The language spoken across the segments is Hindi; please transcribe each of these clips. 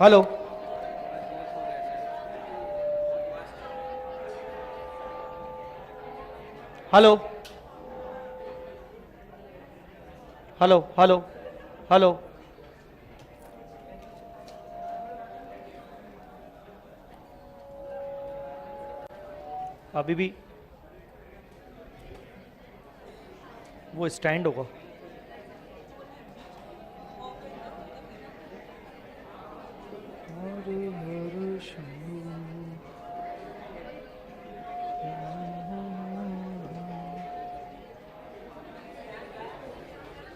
Hello hello hello hello hello. अभी भी वो स्टैंड होगा।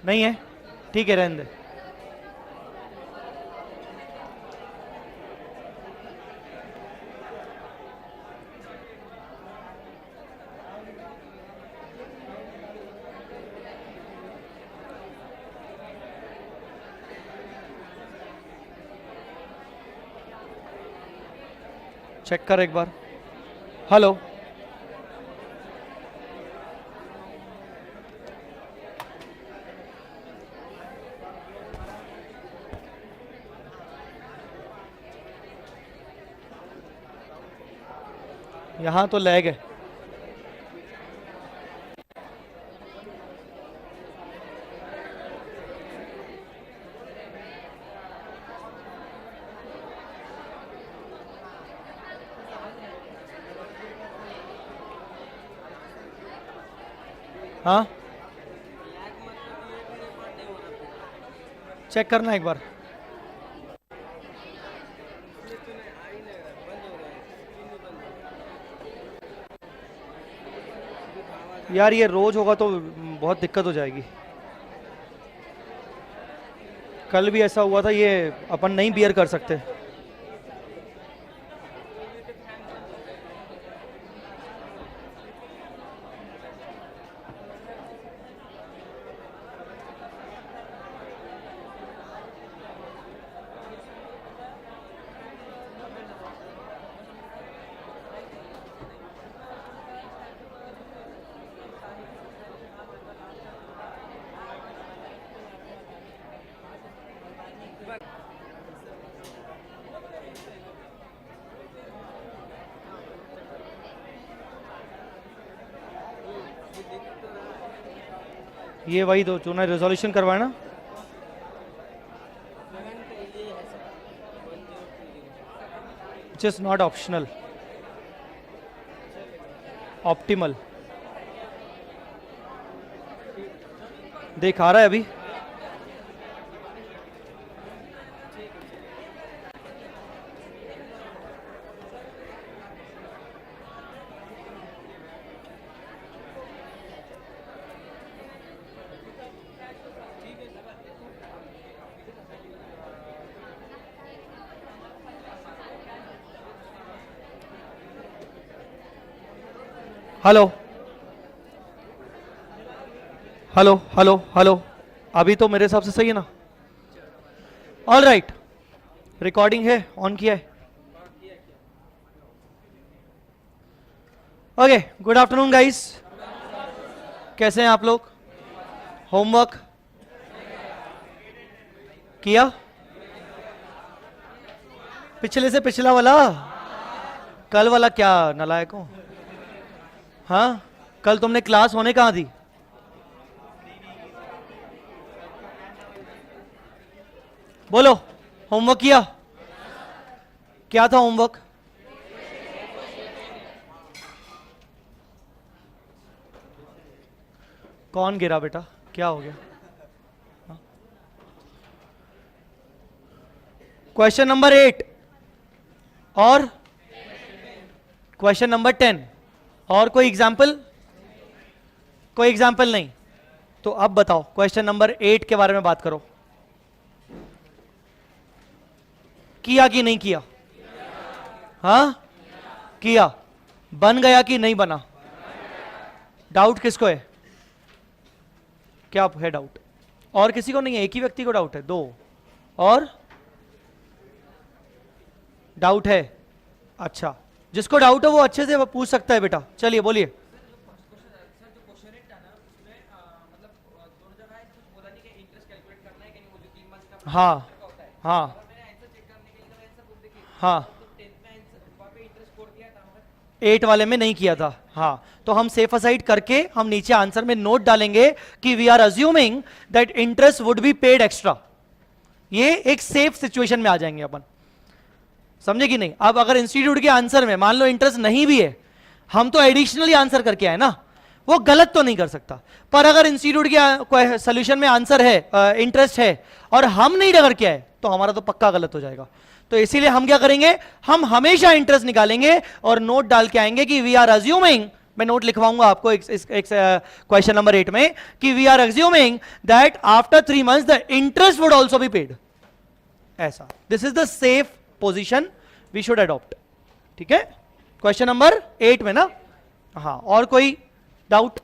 नहीं है, ठीक है, रहने दे। चेक कर एक बार। हेलो यहाँ तो लैग है। हाँ चेक करना एक बार। यार ये रोज होगा तो बहुत दिक्कत हो जाएगी। कल भी ऐसा हुआ था, ये अपन नहीं बियर कर सकते। ये वही दो जो ना रेजोल्यूशन करवाया ना। It's just not optional, optimal. देख आ रहा है अभी। Hello hello hello hello. अभी तो मेरे हिसाब से सही है ना। ऑल राइट, रिकॉर्डिंग है, ऑन किया है। Okay, good afternoon guys. कैसे हैं आप लोग? होमवर्क किया? पिछले से पिछला वाला? कल वाला क्या नालायक हो? हाँ, कल तुमने क्लास होने कहाँ दी? बोलो, होमवर्क किया? क्या था होमवर्क? कौन गिरा बेटा? क्या हो गया? क्वेश्चन नंबर 8 और क्वेश्चन नंबर 10 और कोई एग्जाम्पल? कोई एग्जाम्पल नहीं? तो अब बताओ, क्वेश्चन नंबर 8 के बारे में बात करो। किया कि नहीं किया? हाँ किया। बन गया कि नहीं बना? डाउट किसको है? क्या है डाउट? और किसी को नहीं है? एक ही व्यक्ति को डाउट है? दो और डाउट है? अच्छा, जिसको डाउट है वो अच्छे से पूछ सकता है बेटा। चलिए बोलिए। हाँ हाँ हाँ 8 वाले में नहीं किया था। हाँ, तो हम सेफ असाइड करके हम नीचे आंसर में नोट डालेंगे कि we are assuming that interest would be paid extra. ये एक सेफ सिचुएशन में आ जाएंगे अपन, समझे कि नहीं। अब अगर इंस्टीट्यूट के आंसर में मान लो इंटरेस्ट नहीं भी है, हम तो एडिशनली आंसर करके आए ना, वो गलत तो नहीं कर सकता। पर अगर इंस्टीट्यूट के सोल्यूशन में आंसर है, इंटरेस्ट है, और हम नहीं करके आए, तो हमारा तो पक्का गलत हो जाएगा। तो इसीलिए हम क्या करेंगे, हम हमेशा इंटरेस्ट निकालेंगे और नोट डाल के आएंगे कि वी आर अज्यूमिंग, मैं नोट लिखवाऊंगा आपको क्वेश्चन नंबर 8 में, कि we are assuming that after 3 months the interest would also be paid. ऐसा, this is the safe position we should adopt. ठीक है, क्वेश्चन नंबर 8 में ना। हाँ, और कोई डाउट?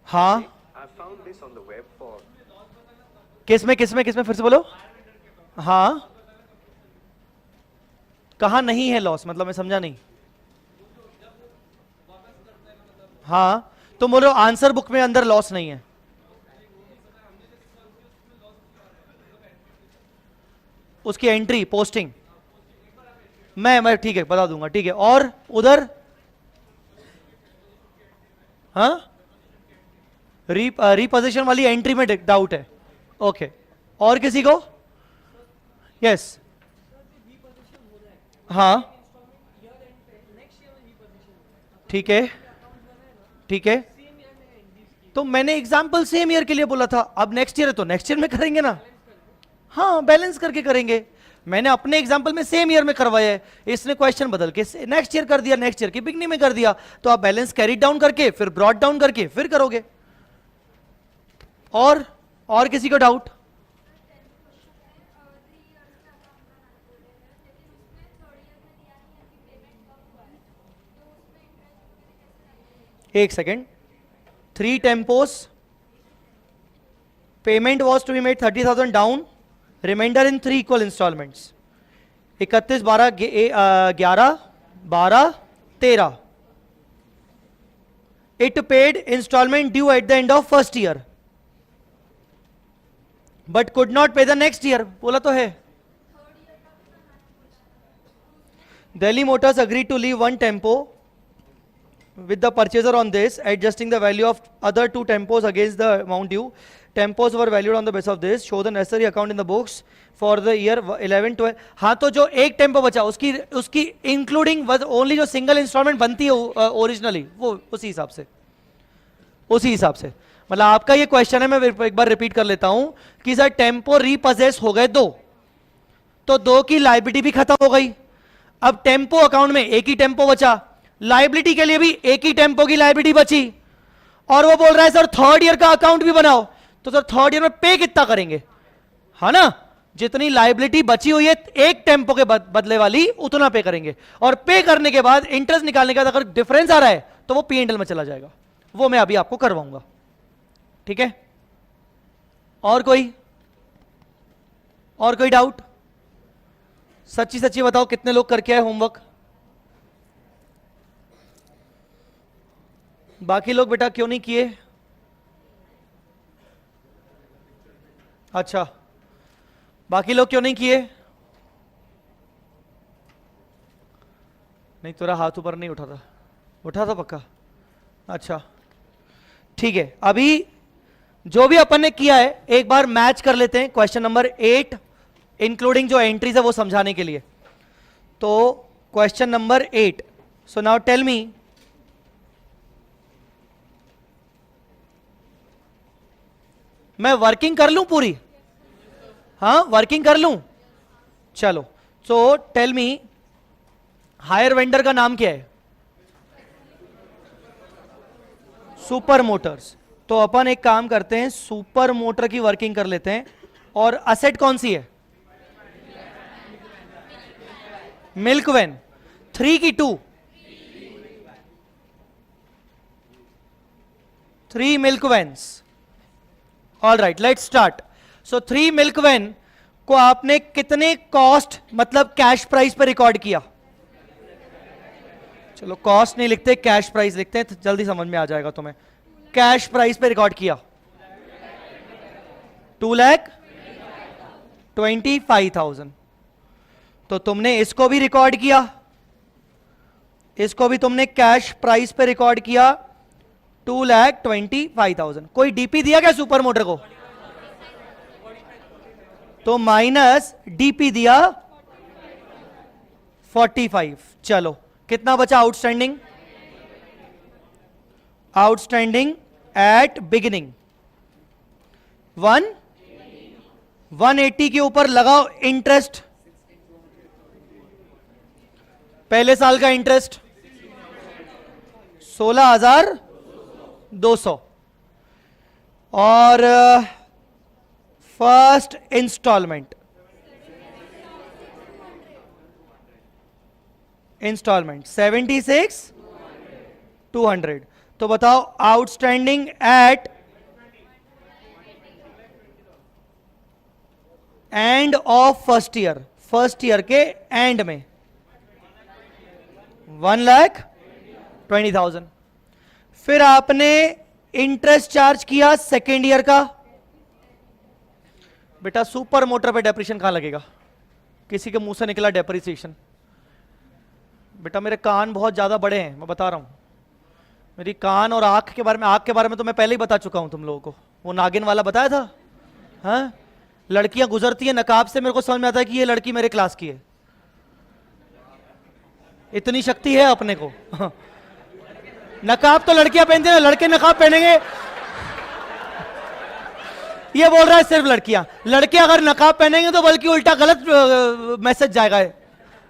हाँ, किसमें किसमें किसमें फिर से बोलो। हाँ, कहां नहीं है लॉस, मतलब मैं समझा नहीं। हाँ, तो बोलो आंसर बुक में अंदर लॉस नहीं है। उसकी एंट्री पोस्टिंग मैं ठीक है बता दूंगा। ठीक है, और उधर हाँ रिपोजिशन वाली एंट्री में डाउट है। ओके, और किसी को? यस। हाँ, ठीक है ठीक है, तो मैंने एग्जाम्पल सेम ईयर के लिए बोला था। अब नेक्स्ट ईयर है तो नेक्स्ट ईयर में करेंगे ना। हाँ, बैलेंस करके करेंगे। मैंने अपने एग्जाम्पल में सेम ईयर में करवाया है, इसने क्वेश्चन बदल के नेक्स्ट ईयर कर दिया, नेक्स्ट ईयर की बिगनिंग में कर दिया, तो आप बैलेंस कैरी डाउन करके फिर ब्रॉड डाउन करके फिर करोगे। और किसी को डाउट? एक second, 3 tempos, payment was to be made 30,000 down, reminder in 3 equal installments, 31, 12, 11, 12, 13। It paid installment due at the end of first year but could not pay the next year, बोला तो है। Delhi motors agree to leave 1 tempo with the purchaser on this, adjusting the value of other 2 tempos against the amount due. Tempos were valued on the basis of this. Show the necessary account in the books for the year 11, 12. हाँ, तो जो एक टेम्पो बचा उसकी इंक्लूडिंग ओनली जो सिंगल इंस्टॉलमेंट बनती है ओरिजिनली, वो उसी हिसाब से मतलब आपका ये क्वेश्चन है। मैं एक बार रिपीट कर लेता हूं कि सर टेम्पो रीपजेस हो गए 2, तो 2 की लाइबिलिटी भी खत्म हो गई। अब टेम्पो अकाउंट में एक ही टेम्पो बचा, लाइबिलिटी के लिए भी एक ही टेम्पो की लाइबिलिटी बची, और वो बोल रहा है सर थर्ड ईयर का अकाउंट भी बनाओ। तो सर थर्ड ईयर में पे कितना करेंगे, है ना? जितनी लाइबिलिटी बची हुई है एक टेम्पो के बदले वाली, उतना पे करेंगे, और पे करने के बाद इंटरेस्ट निकालने के बाद अगर डिफरेंस आ रहा है तो वो P&L में चला जाएगा। वो मैं अभी आपको करवाऊंगा। ठीक है, और कोई डाउट? सच्ची सच्ची बताओ, कितने लोग करके आए होमवर्क? बाकी लोग बेटा क्यों नहीं किए? अच्छा, बाकी लोग क्यों नहीं किए? नहीं, तेरा हाथ ऊपर नहीं उठा था, उठा था पक्का? अच्छा ठीक है, अभी जो भी अपन ने किया है एक बार मैच कर लेते हैं क्वेश्चन नंबर 8 इंक्लूडिंग जो एंट्रीज है वो समझाने के लिए। तो question number 8, so now tell me, मैं वर्किंग कर लूं पूरी? हाँ, वर्किंग कर लूं? चलो, so tell me, hire vendor का नाम क्या है? Super motors. तो अपन एक काम करते हैं, सुपर मोटर की वर्किंग कर लेते हैं। और असेट कौन सी है? Milk van. 3 की 2? 3 milk vans. All right, let's start. So 3 milk van को आपने कितने कॉस्ट मतलब कैश प्राइस पे रिकॉर्ड किया? चलो कॉस्ट नहीं लिखते, कैश प्राइस लिखते हैं, तो जल्दी समझ में आ जाएगा तुम्हें। कैश प्राइस पे रिकॉर्ड किया 2,25,000। तो तुमने इसको भी रिकॉर्ड किया, इसको भी तुमने कैश प्राइस पे रिकॉर्ड किया 2,25,000। कोई डीपी दिया क्या सुपर मोटर को? तो माइनस डीपी दिया 45। चलो कितना बचा आउटस्टैंडिंग? आउटस्टैंडिंग एट बिगिनिंग 180 के ऊपर लगाओ इंटरेस्ट। पहले साल का इंटरेस्ट 16,200 और फर्स्ट इंस्टॉलमेंट 76,200। तो बताओ outstanding at and of first year के एंड में 1,20,000। फिर आपने इंटरेस्ट चार्ज किया सेकेंड ईयर का। बेटा सुपर मोटर पे डेप्रिसिएशन कहां लगेगा? किसी के मुंह से निकला डेप्रिसिएशन। बेटा मेरे कान बहुत ज्यादा बड़े हैं, मैं बता रहा हूं। मेरी कान और आंख के बारे में तो मैं पहले ही बता चुका हूं तुम लोगों को। वो नागिन वाला बताया था। हाँ, लड़कियां गुजरती हैं नकाब से, मेरे को समझ में आता है कि ये लड़की मेरे क्लास की है। इतनी शक्ति है अपने को। नकाब तो लड़कियां पहनती हैं, लड़के नकाब पहनेंगे? ये बोल रहा है सिर्फ लड़कियां। लड़के अगर नकाब पहनेंगे तो बल्कि उल्टा गलत मैसेज जाएगा।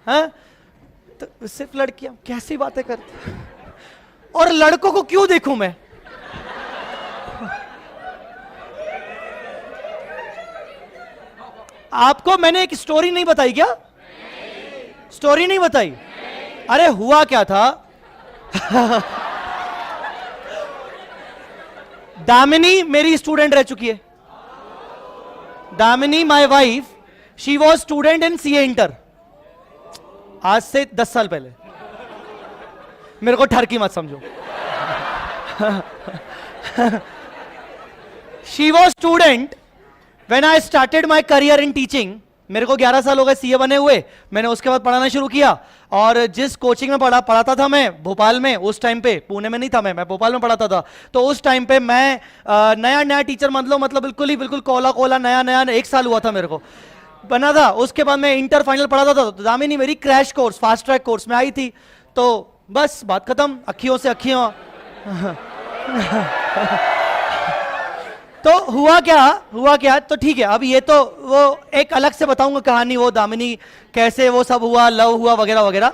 हाँ? तो सिर्फ लड़कियां कैसी बातें करती। और लड़कों को क्यों देखूं मैं? आपको मैंने एक स्टोरी नहीं बताई क्या? स्टोरी नहीं बताई? अरे हुआ क्या था? दामिनी मेरी स्टूडेंट रह चुकी है। Damini my wife, she was student in CA inter. आज से 10 साल पहले। मेरे को ठरकी मत समझो। She was student when I started my career in teaching. मेरे को 11 साल हो गए सीए बने हुए। मैंने उसके बाद पढ़ाना शुरू किया और जिस कोचिंग में पढ़ाता था मैं भोपाल में, उस टाइम पे, पुणे में नहीं था मैं भोपाल में पढ़ाता था। तो उस टाइम पे मैं नया टीचर मतलब बिल्कुल कोला नया 1 साल हुआ था मेरे को बना था। उसके बाद मैं इंटर फाइनल पढ़ाता था। तो दामिनी मेरी crash course, fast track course में आई थी। तो बस बात खत्म, अखियों से अखियों। तो हुआ क्या? तो ठीक है, अब ये तो वो एक अलग से बताऊंगा कहानी, वो दामिनी कैसे वो सब हुआ, लव हुआ वगैरह वगैरह।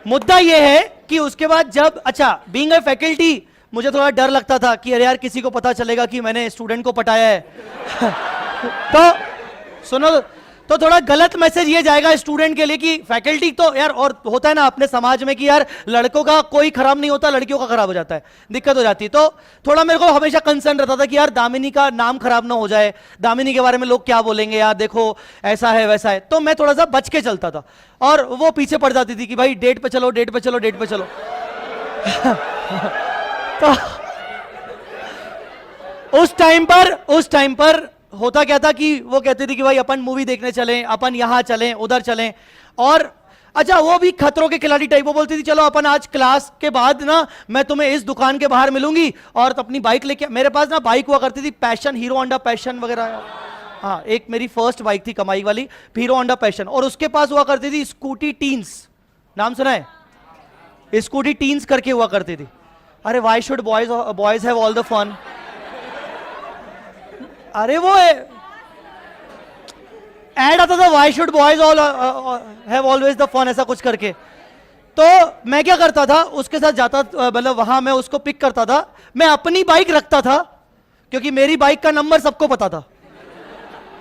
मुद्दा ये है कि उसके बाद जब, अच्छा, बीइंग ए फैकल्टी मुझे थोड़ा डर लगता था कि अरे यार किसी को पता चलेगा कि मैंने स्टूडेंट को पटाया है। तो सुनो, तो थोड़ा गलत मैसेज ये जाएगा स्टूडेंट के लिए कि फैकल्टी तो यार, और होता है ना अपने समाज में कि यार लड़कों का कोई खराब नहीं होता, लड़कियों का खराब हो जाता है, दिक्कत हो जाती है। तो थोड़ा मेरे को हमेशा कंसर्न रहता था कि यार दामिनी का नाम खराब ना हो जाए, दामिनी के बारे में लोग क्या बोलेंगे, यार देखो ऐसा है वैसा है। तो मैं थोड़ा सा बच के चलता था और वो पीछे पड़ जाती थी कि भाई डेट पे चलो। तो उस टाइम पर होता क्या था कि वो कहती थी कि भाई अपन मूवी देखने चलें, अपन यहां चलें, उधर चलें। और अच्छा, वो भी खतरों के खिलाड़ी टाइप, वो बोलती थी चलो अपन आज क्लास के बाद ना मैं तुम्हें इस दुकान के बाहर मिलूंगी और तो अपनी बाइक लेके। मेरे पास ना बाइक हुआ करती थी पैशन, हीरो होंडा पैशन वगैरह। हाँ, एक मेरी फर्स्ट बाइक थी कमाई वाली, हीरो होंडा पैशन। और उसके पास हुआ करती थी स्कूटी टीन्स, नाम सुना है? स्कूटी टीन्स करके हुआ करती थी। अरे why should boys have all the fun. अरे वो ऐड आता था, why should boys all have always the fun, ऐसा कुछ करके। तो मैं क्या करता था, उसके साथ जाता, मतलब वहां मैं उसको पिक करता था। मैं अपनी बाइक रखता था क्योंकि मेरी बाइक का नंबर सबको पता था,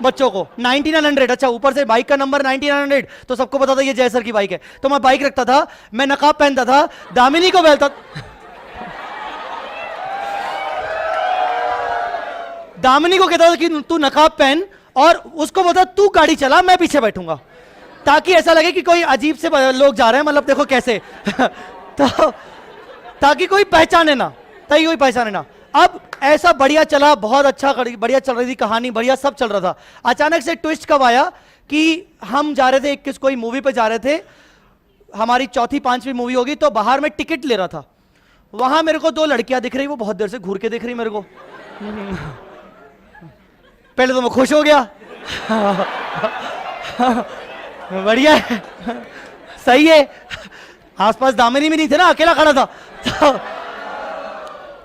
बच्चों को 9900। अच्छा, ऊपर से बाइक का नंबर 9900, तो सबको पता था ये जय सर की बाइक है। तो मैं बाइक रखता था, मैं नकाब पहनता था, दामिनी को बोलता, दामिनी को कहता था कि तू नकाब पहन, और उसको बोलता तू गाड़ी चला, मैं पीछे बैठूंगा, ताकि ऐसा लगे कि कोई अजीब से लोग जा रहे हैं, मतलब देखो कैसे। तो ताकि कोई पहचाने ना, ताकि कोई पहचाने ना। अब ऐसा बढ़िया चला, बहुत अच्छा, बढ़िया चल रही थी कहानी, बढ़िया सब चल रहा था। अचानक से ट्विस्ट कब आया कि हम जा रहे थे किस कोई मूवी पे जा रहे थे, हमारी चौथी पांचवी मूवी होगी, तो बाहर में टिकट ले रहा था। वहां मेरे को दो लड़कियां दिख रही, वो बहुत देर से घूर के देख रही मेरे को। पहले तो मैं खुश हो गया। बढ़िया है, सही है। आसपास दामिनी भी नहीं थे ना, अकेला खड़ा था। तो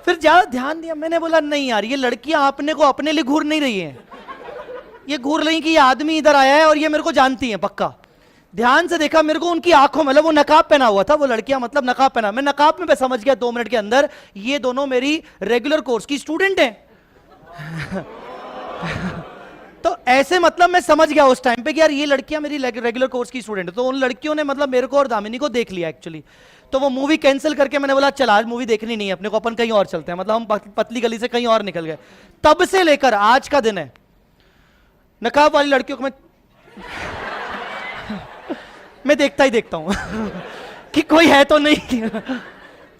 फिर ज्यादा ध्यान दिया, मैंने बोला नहीं यार, ये लड़कियां अपने को अपने लिए घूर नहीं रही हैं, ये घूर रही कि ये आदमी इधर आया है और ये मेरे को जानती हैं पक्का। ध्यान से देखा, मेरे को उनकी आंखों में, मतलब वो नकाब पहना हुआ था, वो लड़कियां मतलब नकाब पहना, मैं नकाब में समझ गया 2 मिनट के अंदर ये दोनों मेरी रेगुलर कोर्स की स्टूडेंट हैं। तो ऐसे मतलब मैं समझ गया उस टाइम पे कि यार ये लड़कियां मेरी रेगुलर कोर्स की स्टूडेंट है। तो उन लड़कियों ने मतलब मेरे को और दामिनी को देख लिया एक्चुअली। तो वो मूवी कैंसिल करके मैंने बोला चल आज मूवी देखनी नहीं है अपने को, अपन कहीं और चलते हैं। मतलब हम पतली गली से कहीं और निकल गए। तब से लेकर आज का दिन है, नकाब वाली लड़कियों को मैं देखता ही देखता हूं कि कोई है तो नहीं।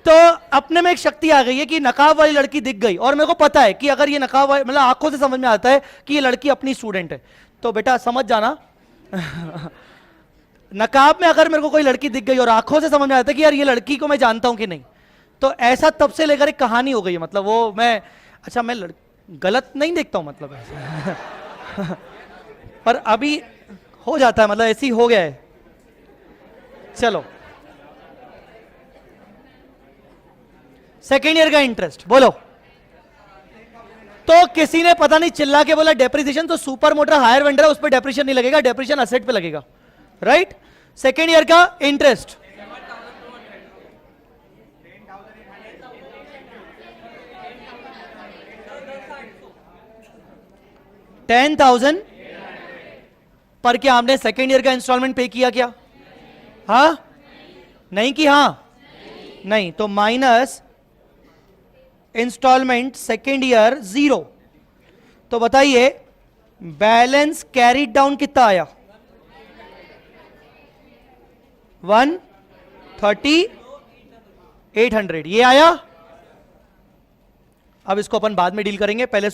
तो अपने में एक शक्ति आ गई है कि नकाब वाली लड़की दिख गई, और मेरे को पता है कि अगर ये नकाब वाली, मतलब आंखों से समझ में आता है कि ये लड़की अपनी स्टूडेंट है, तो बेटा समझ जाना। नकाब में अगर मेरे को कोई लड़की दिख गई और आंखों से समझ में आता है कि यार ये लड़की को मैं जानता हूं कि नहीं, तो ऐसा तब से लेकर एक कहानी हो गई है। मतलब वो मैं, अच्छा मैं गलत नहीं देखता हूं मतलब ऐसा। पर अभी हो जाता है, मतलब ऐसी हो गया है। चलो, सेकेंड ईयर का इंटरेस्ट बोलो। तो किसी ने पता नहीं चिल्ला के बोला डेप्रिसिएशन, तो सुपर मोटर हायर वेंडर है, उस पर डेप्रिसिएशन नहीं लगेगा, डेप्रिसिएशन असेट पे लगेगा, राइट। सेकेंड ईयर का इंटरेस्ट 10,000 पर क्या हमने सेकेंड ईयर का इंस्टॉलमेंट पे किया क्या? हाँ नहीं कि हाँ नहीं, तो माइनस इंस्टॉलमेंट सेकेंड ईयर 0। तो बताइए बैलेंस कैरीड डाउन कितना आया? 130,800 ये आया। अब इसको अपन बाद में डील करेंगे, पहले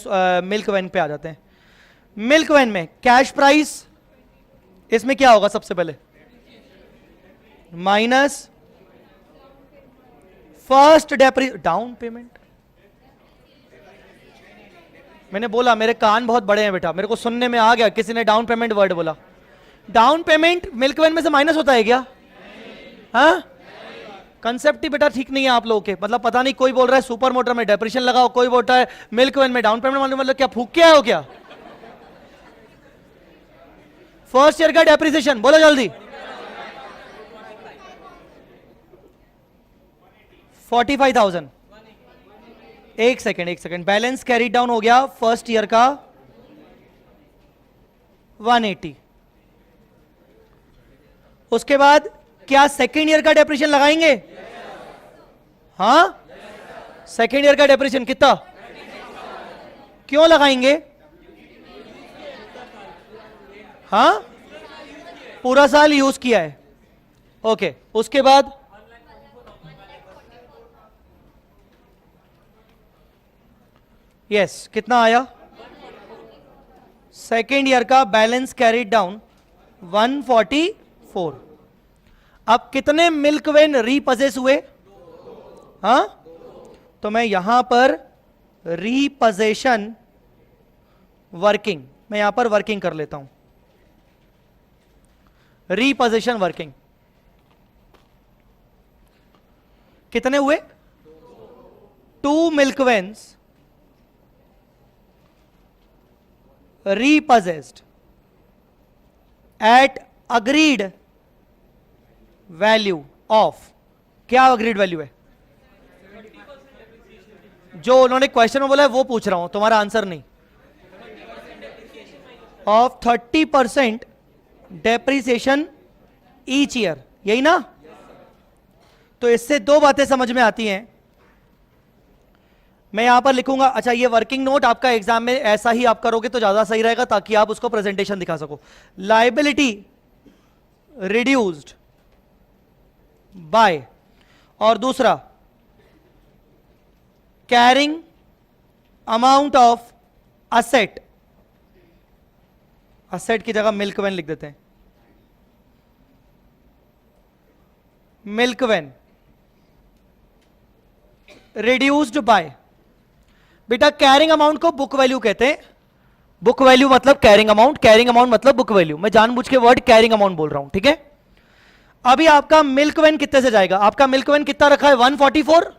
मिल्क वैन पे आ जाते हैं। मिल्क वैन में कैश प्राइस, इसमें क्या होगा सबसे पहले? Minus first down payment. मैंने बोला मेरे कान बहुत बड़े हैं बेटा, मेरे को सुनने में आ गया, किसी ने डाउन पेमेंट वर्ड बोला। डाउन पेमेंट मिल्क वैन में से माइनस होता है क्या? हाँ, कंसेप्ट ही बेटा ठीक नहीं है आप लोगों के। मतलब पता नहीं, कोई बोल रहा है सुपर मोटर में डेप्रिसिएशन लगाओ, कोई बोलता है मिल्क वैन में डाउन पेमेंट, मतलब क्या फूक के आए हो क्या? फर्स्ट ईयर का डेप्रिसिएशन बोलो जल्दी। 45,000। एक सेकेंड, बैलेंस कैरी डाउन हो गया फर्स्ट ईयर का 180। उसके बाद क्या सेकेंड ईयर का डेप्रिसिएशन लगाएंगे? हाँ, सेकेंड ईयर का डेप्रिसिएशन कितना? क्यों लगाएंगे? हाँ, पूरा साल यूज किया है। ओके, उसके बाद यस कितना आया? सेकेंड ईयर का बैलेंस कैरीड डाउन 144। अब कितने मिल्क वैन रीपजेस हुए? हाँ, तो मैं यहां पर रीपजेशन वर्किंग, मैं यहां पर वर्किंग कर लेता हूं। रीपोजीशन वर्किंग कितने हुए? 2 milk vans repossessed at agreed value of, क्या agreed value है? जो उन्होंने क्वेश्चन में बोला है वो पूछ रहा हूं, तुम्हारा आंसर नहीं। ऑफ 30% डेप्रिसिएशन ईच ईयर, यही ना? तो इससे दो बातें समझ में आती हैं। मैं यहां पर लिखूंगा, अच्छा ये वर्किंग नोट आपका एग्जाम में ऐसा ही आप करोगे तो ज्यादा सही रहेगा, ताकि आप उसको प्रेजेंटेशन दिखा सको। लायबिलिटी रिड्यूस्ड बाय, और दूसरा carrying amount of asset, asset की जगह मिल्क वैन लिख देते हैं, मिल्क वैन रिड्यूस्ड बाय, बेटा कैरिंग अमाउंट को बुक वैल्यू कहते हैं, बुक वैल्यू मतलब कैरिंग अमाउंट मतलब बुक वैल्यू, मैं जानबूझ के वर्ड कैरिंग अमाउंट बोल रहा हूं, ठीक है। अभी आपका मिल्क वैन कितने से जाएगा, आपका मिल्क वैन कितना रखा है 144,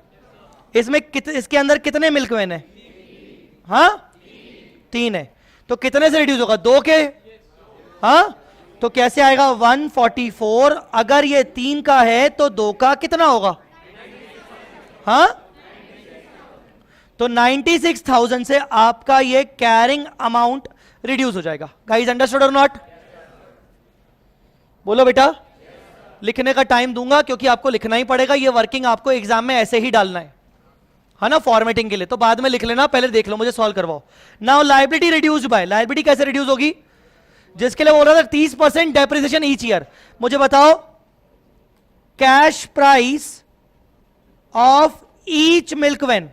इसमें इसके अंदर कितने मिल्क वैन है, हाँ 3 है, तो कितने से रिड्यूस होगा 2 के, हाँ तो कैसे आएगा 144, अगर ये 3 का है तो 2 का कितना होगा, हाँ तो 96,000 से आपका ये कैरिंग अमाउंट रिड्यूस हो जाएगा। गाइस अंडरस्टूड और नॉट, बोलो बेटा। लिखने का टाइम दूंगा क्योंकि आपको लिखना ही पड़ेगा, ये वर्किंग आपको एग्जाम में ऐसे ही डालना है ना, फॉर्मेटिंग के लिए, तो बाद में लिख लेना, पहले देख लो, मुझे सॉल्व करवाओ। Now liability reduced by, liability कैसे रिड्यूस होगी, जिसके लिए बोल रहा था 30% डेप्रिसिएशन ईच ईयर, मुझे बताओ cash price of each milk van,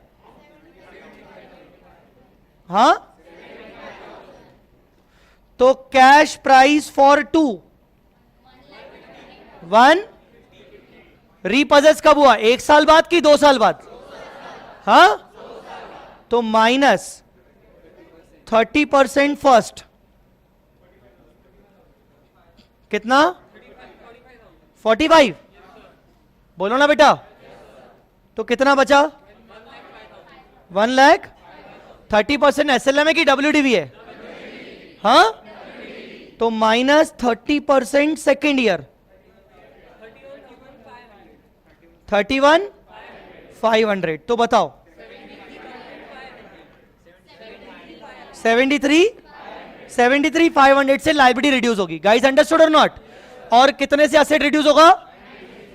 हाँ तो कैश प्राइस फॉर 2 1, रीपजेस कब हुआ, 1 साल बाद कि 2 साल बाद, हाँ तो माइनस 30% फर्स्ट, कितना 45, बोलो ना बेटा, तो कितना बचा 1 लाख, 30% एसएलएम है कि डब्ल्यूडीवी है, हाँ तो माइनस 30% सेकेंड ईयर 31,500, तो बताओ 73,500 से लायबिलिटी रिड्यूस होगी। गाइस अंडरस्टूड और नॉट, और कितने से एसेट रिड्यूस होगा,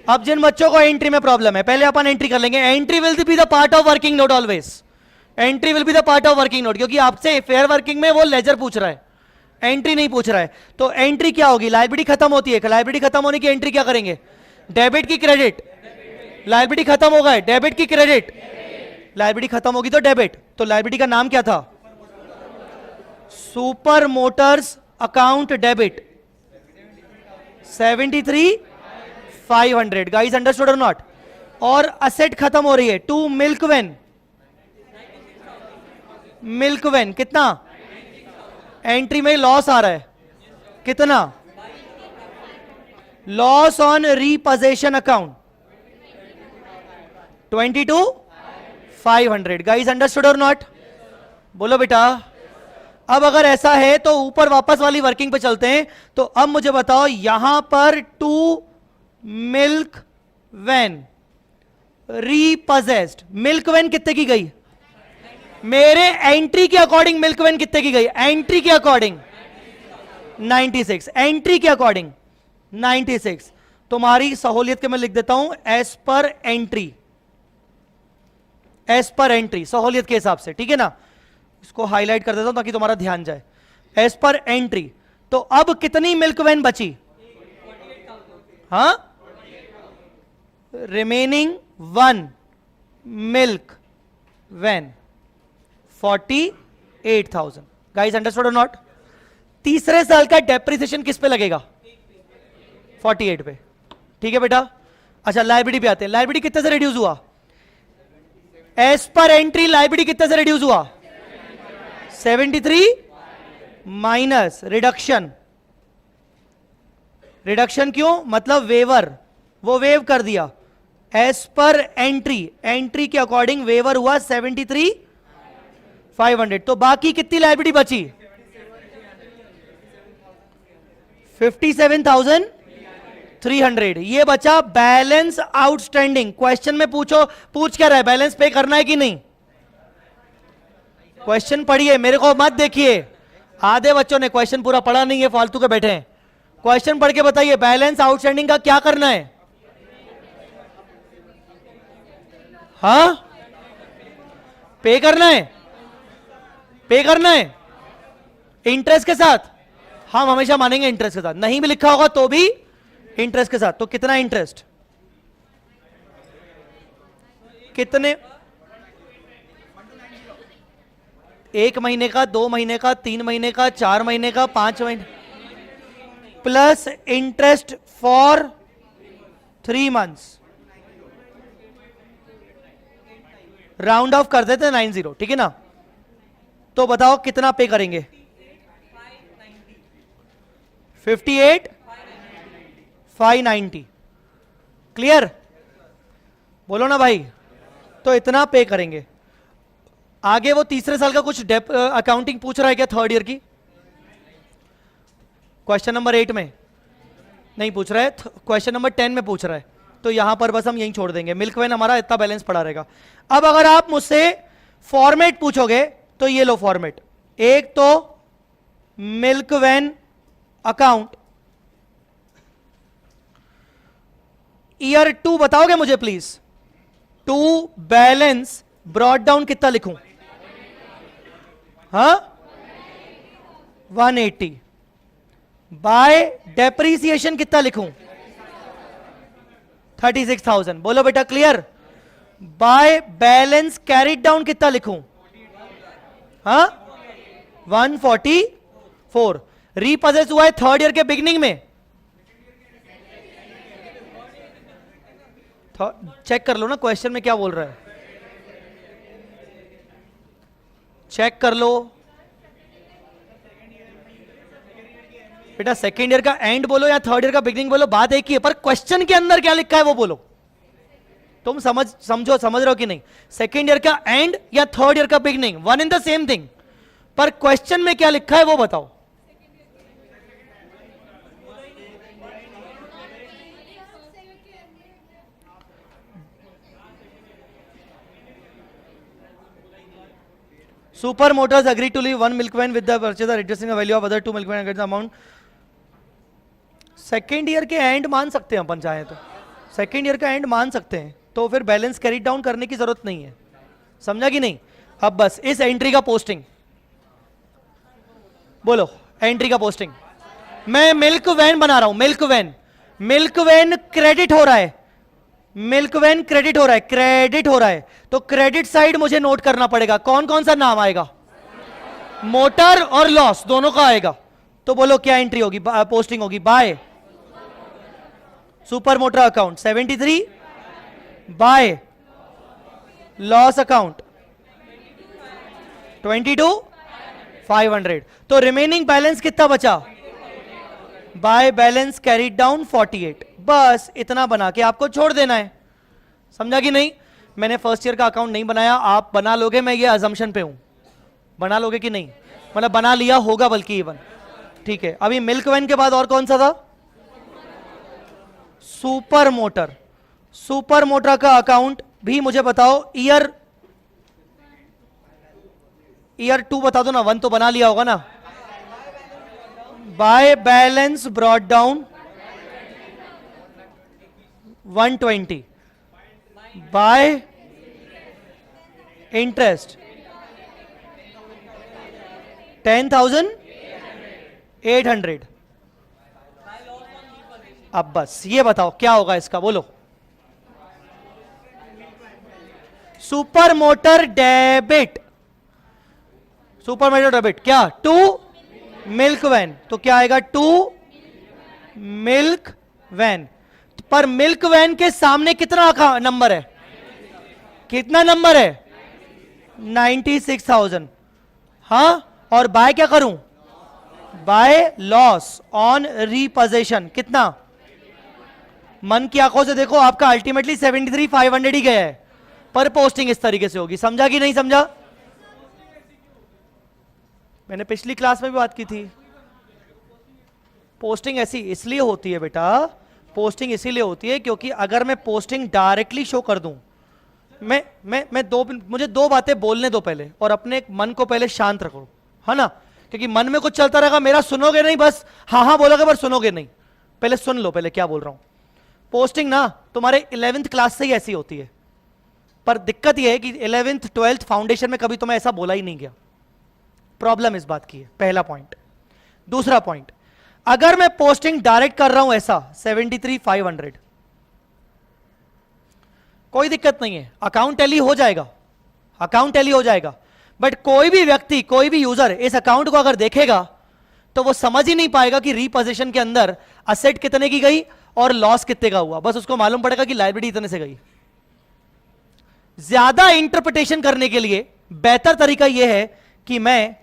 अब जिन बच्चों को एंट्री में प्रॉब्लम है पहले अपन एंट्री कर लेंगे, entry will be the part of working note always, entry will be the part of working note, क्योंकि आपसे फेयर वर्किंग में वो लेजर पूछ रहा है, एंट्री नहीं पूछ रहा है, तो एंट्री क्या होगी, लायबिलिटी खत्म होती है, लायबिलिटी खत्म होने की एंट्री क्या करेंगे, डेबिट की क्रेडिट, लायबिलिटी खत्म हो गए डेबिट की क्रेडिट, लायबिलिटी खत्म होगी तो डेबिट, तो लायबिलिटी का नाम क्या था, super motors account debit 73,500, guys understood और नॉट, और असेट खत्म हो रही है 2 मिल्क वैन, मिल्क वैन कितना, एंट्री में लॉस आ रहा है, कितना, loss on repossession account 22,500, guys understood और नॉट, बोलो बेटा। अब अगर ऐसा है तो ऊपर वापस वाली वर्किंग पे चलते हैं, तो अब मुझे बताओ यहां पर 2 मिल्क वैन रीपोजेस्ड, मिल्क वैन कितने की गई, मेरे एंट्री के अकॉर्डिंग मिल्क वैन कितने की गई, एंट्री के अकॉर्डिंग 96, एंट्री के अकॉर्डिंग 96, तुम्हारी सहूलियत के मैं लिख देता हूं as per entry, as per entry सहूलियत के हिसाब से, ठीक है ना, इसको हाईलाइट कर देता हूं ताकि तुम्हारा ध्यान जाए, एज पर एंट्री। तो अब कितनी मिल्क वैन बची, हाँ remaining 1 milk van 48,000, guys understood और नॉट। तीसरे साल का डेप्रिसिएशन किस पे लगेगा, 48 पे, ठीक है बेटा। अच्छा लायबिलिटी पे आते हैं, लायबिलिटी कितने से रिड्यूस हुआ, एज पर एंट्री लायबिलिटी कितने से रिड्यूस हुआ, 73 माइनस रिडक्शन, रिडक्शन क्यों, मतलब वेवर, वो वेव कर दिया, एज पर एंट्री, एंट्री के अकॉर्डिंग वेवर हुआ 73,500, तो बाकी कितनी लायबिलिटी बची 57,300, ये बचा बैलेंस आउटस्टैंडिंग। क्वेश्चन में पूछ क्या रहा है, बैलेंस पे करना है कि नहीं, क्वेश्चन पढ़िए, मेरे को मत देखिए, आधे बच्चों ने क्वेश्चन पूरा पढ़ा नहीं है, फालतू के बैठे हैं, क्वेश्चन पढ़ के बताइए बैलेंस आउटस्टैंडिंग का क्या करना है, हाँ पे करना है, पे करना है इंटरेस्ट के साथ, हम हमेशा मानेंगे इंटरेस्ट के साथ, नहीं भी लिखा होगा तो भी इंटरेस्ट के साथ, तो कितना इंटरेस्ट, कितने, 1 महीने का, 2 महीने का, 3 महीने का, 4 महीने का, 5 महीने, plus interest for 3 months, round of कर देते 90, ठीक है ना। तो बताओ कितना पे करेंगे? 58,590। क्लियर? बोलो ना भाई। तो इतना पे करेंगे। आगे वो तीसरे साल का कुछ अकाउंटिंग पूछ रहा है क्या थर्ड ईयर की? क्वेश्चन नंबर 8 में नहीं पूछ रहा है, क्वेश्चन नंबर 10 में पूछ रहा है। तो यहां पर बस हम यहीं छोड़ देंगे, मिल्क वैन हमारा इतना बैलेंस पड़ा रहेगा। अब अगर आप मुझसे फॉर्मेट पूछोगे तो ये लो फॉर्मेट। एक तो मिल्क वैन अकाउंट, ईयर 2 बताओगे मुझे प्लीज? 2 बैलेंस ब्रॉड डाउन कितना लिखूं? हाँ 180 बाय डेप्रीसिएशन कितना लिखूं? 36,000। बोलो बेटा clear? By balance carried down कितना लिखूं? हाँ 144। रीपजेस हुआ है थर्ड ईयर के बिगिनिंग में। चेक कर लो ना क्वेश्चन में क्या बोल रहा है, चेक कर लो बेटा। सेकेंड ईयर का एंड बोलो या थर्ड ईयर का बिगिनिंग बोलो, बात एक ही है, पर क्वेश्चन के अंदर क्या लिखा है वो बोलो। तुम समझ रहे हो कि नहीं? सेकेंड ईयर का एंड या थर्ड ईयर का beginning, one in the same thing, पर क्वेश्चन में क्या लिखा है वो बताओ। Super Motors agreed to leave one milk van with the purchaser reducing the value of other 2 milk van against the amount. Second year के एंड मान सकते हैं अपन चाहे तो, सेकेंड ईयर का एंड मान सकते हैं, तो फिर बैलेंस कैरी डाउन करने की जरूरत नहीं है। समझा कि नहीं? अब बस इस एंट्री का पोस्टिंग बोलो, एंट्री का पोस्टिंग। मैं मिल्क वैन बना रहा हूं, milk van, milk van credit हो रहा है, मिल्क वैन क्रेडिट हो रहा है, क्रेडिट हो रहा है, तो क्रेडिट साइड मुझे नोट करना पड़ेगा। कौन कौन सा नाम आएगा? मोटर और लॉस दोनों का आएगा। तो बोलो क्या एंट्री होगी, पोस्टिंग होगी? By super motor account 73, by loss account 22,500। तो रिमेनिंग बैलेंस कितना बचा? By balance carried down 48। बस इतना बना के आपको छोड़ देना है। समझा कि नहीं? मैंने फर्स्ट ईयर का अकाउंट नहीं बनाया, आप बना लोगे, मैं ये अजम्पशन पे हूं। बना लोगे कि नहीं? मतलब बना लिया होगा बल्कि इवन। ठीक है, अभी मिल्क वैन के बाद और कौन सा था? Super motor. सुपर मोटर का अकाउंट भी मुझे बताओ। ईयर 2 बता दो ना, 1 तो बना लिया होगा ना। By balance brought down 120, bye interest 10,800। अब बस ये बताओ क्या होगा इसका, बोलो। Super motor debit, super motor debit क्या? 2 मिल्क वैन, तो क्या आएगा? 2 मिल्क वैन। पर मिल्क वैन के सामने कितना नंबर है? कितना नंबर है? 96,000। हाँ, और बाय क्या करूं? बाय लॉस ऑन रीपोजेशन कितना? मन की आंखों से देखो, आपका अल्टीमेटली 73,500 ही गया है, पर पोस्टिंग इस तरीके से होगी। समझा कि नहीं समझा? मैंने पिछली क्लास में भी बात की थी। पोस्टिंग ऐसी इसलिए होती है बेटा, पोस्टिंग इसीलिए होती है क्योंकि अगर मैं पोस्टिंग डायरेक्टली शो कर दूं, मुझे 2 बातें बोलने दो पहले, और अपने मन को पहले शांत रखो, है ना? क्योंकि मन में कुछ चलता रहेगा, मेरा सुनोगे नहीं, बस हाँ हाँ बोलोगे पर सुनोगे नहीं। पहले सुन लो पहले क्या बोल रहा हूं। पोस्टिंग ना तुम्हारे 11th क्लास से ही ऐसी होती है, पर दिक्कत यह है कि 11th 12th फाउंडेशन में कभी तुम्हें ऐसा बोला ही नहीं गया। प्रॉब्लम इस बात की है, पहला पॉइंट। दूसरा पॉइंट, अगर मैं पोस्टिंग डायरेक्ट कर रहा हूं ऐसा 73,500, कोई दिक्कत नहीं है, अकाउंट टैली हो जाएगा, अकाउंट टैली हो जाएगा। बट कोई भी व्यक्ति, कोई भी यूजर इस अकाउंट को अगर देखेगा तो वो समझ ही नहीं पाएगा कि रीपोजीशन के अंदर असेट कितने की गई और लॉस कितने का हुआ। बस उसको मालूम पड़ेगा कि लायबिलिटी इतने से गई। ज्यादा इंटरप्रिटेशन करने के लिए बेहतर तरीका यह है कि मैं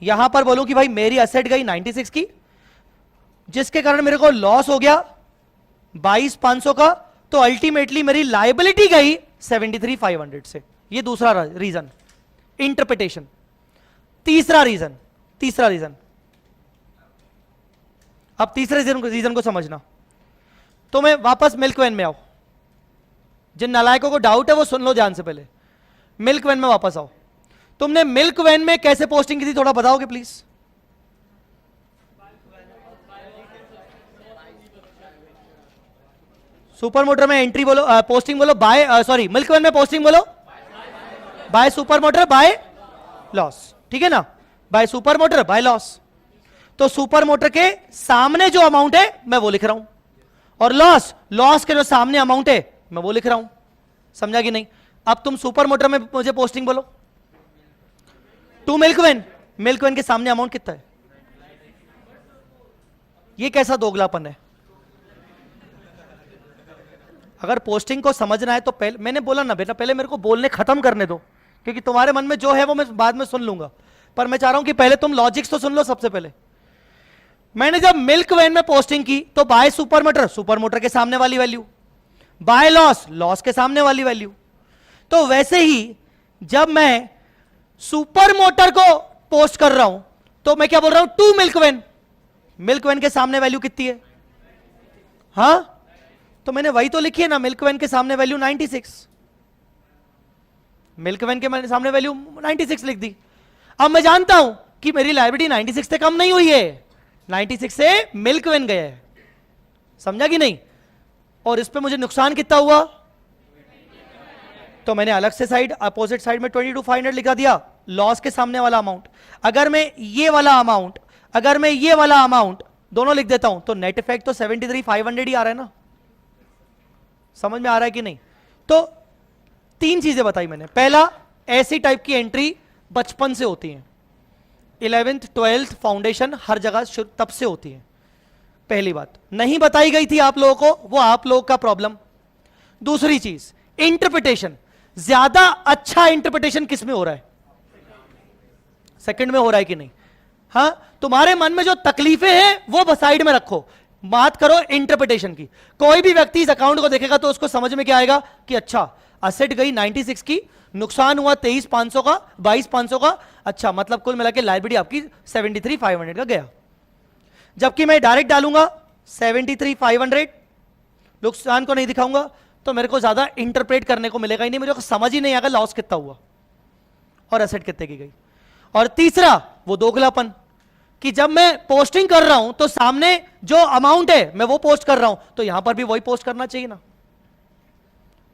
यहां पर बोलूं कि भाई मेरी असेट गई 96 की, जिसके कारण मेरे को लॉस हो गया 22,500 का, तो अल्टीमेटली मेरी लायबिलिटी गई 73,500 से। ये दूसरा रीजन, इंटरप्रिटेशन। तीसरा रीजन, अब तीसरे रीजन को समझना। तो मैं वापस मिल्क वैन में आओ, जिन नालायकों को डाउट है वो सुन लो ध्यान से। पहले मिल्क वैन में वापस आओ। तुमने मिल्क वैन में कैसे पोस्टिंग की थी, थोड़ा बताओगे प्लीज? सुपर मोटर में एंट्री बोलो, पोस्टिंग बोलो बाय, सॉरी मिल्क वैन में पोस्टिंग बोलो by super motor by loss, ठीक है ना? By super motor by loss. तो सुपर मोटर के सामने जो अमाउंट है मैं वो लिख रहा हूं, और लॉस के जो सामने अमाउंट है मैं वो लिख रहा हूं। समझा कि नहीं? अब तुम सुपर मोटर में मुझे पोस्टिंग बोलो टू मिल्क वैन के सामने अमाउंट कितना है? ये कैसा दोगलापन है? अगर पोस्टिंग को समझना है तो पहले, मैंने बोला ना बेटा, पहले मेरे को बोलने खत्म करने दो, क्योंकि तुम्हारे मन में जो है वो मैं बाद में सुन लूंगा, पर मैं चाह रहा हूं कि पहले तुम लॉजिक्स तो सुन लो। सबसे पहले मैंने जब मिल्क वैन में पोस्टिंग की तो बाय सुपर मोटर के सामने वाली वैल्यू, बाय लॉस के सामने वाली वैल्यू। तो वैसे ही जब मैं सुपर मोटर को पोस्ट कर रहा हूं तो मैं क्या बोल रहा हूं? टू मिल्क वैन के सामने वैल्यू कितनी है? हां, तो मैंने वही तो लिखी है ना, मिल्क वैन के सामने वैल्यू 96, मिल्क वैन के सामने वैल्यू 96 लिख दी। अब मैं जानता हूं कि मेरी लायबिलिटी 96 से कम नहीं हुई है, 96 से मिल्क वैन गया है। समझा कि नहीं? और इस पे मुझे नुकसान कितना हुआ? तो मैंने अलग से साइड, अपोजिट साइड में 22,500 लिखा दिया, लॉस के सामने वाला अमाउंट। अगर मैं ये वाला अमाउंट दोनों लिख देता हूं तो नेट इफेक्ट तो 73,500 ही आ रहा है ना। समझ में आ रहा है कि नहीं? तो तीन चीजें बताई मैंने। पहला, ऐसी टाइप की एंट्री बचपन से होती है, 11th 12th फाउंडेशन हर जगह तब से होती है। पहली बात नहीं बताई गई थी आप लोगों को, वो आप लोगों का प्रॉब्लम। दूसरी चीज, इंटरप्रिटेशन। ज्यादा अच्छा इंटरप्रिटेशन किस में हो रहा है? सेकंड में हो रहा है कि नहीं? हां, तुम्हारे मन में जो तकलीफें हैं वो साइड में रखो, बात करो इंटरप्रिटेशन की। कोई भी व्यक्ति इस अकाउंट को देखेगा तो उसको समझ में क्या आएगा कि अच्छा असेट गई 96 की, नुकसान हुआ 23,500 का, 22,500 का, अच्छा मतलब कुल मिला के लायबिलिटी आपकी 73,500 का गया। जबकि मैं डायरेक्ट डालूंगा 73,500, नुकसान को नहीं दिखाऊंगा, तो मेरे को ज्यादा इंटरप्रेट करने को मिलेगा ही नहीं, मेरे को समझ ही नहीं आएगा लॉस कितना हुआ और असेट कितने की गई। और तीसरा, वो दोगलापन कि जब मैं पोस्टिंग कर रहा हूं तो सामने जो अमाउंट है मैं वो पोस्ट कर रहा हूं, तो यहां पर भी वही पोस्ट करना चाहिए ना।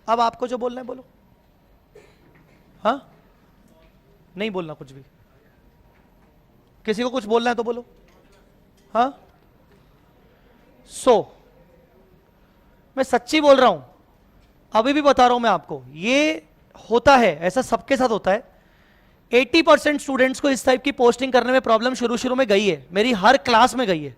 अब आपको जो बोलना है बोलो। हाँ, नहीं बोलना कुछ भी? किसी को कुछ बोलना है तो बोलो। हाँ, मैं सच्ची बोल रहा हूं, अभी भी बता रहा हूं मैं आपको, ये होता है, ऐसा सबके साथ होता है। 80% स्टूडेंट्स को इस टाइप की पोस्टिंग करने में प्रॉब्लम शुरू में गई है, मेरी हर क्लास में गई है।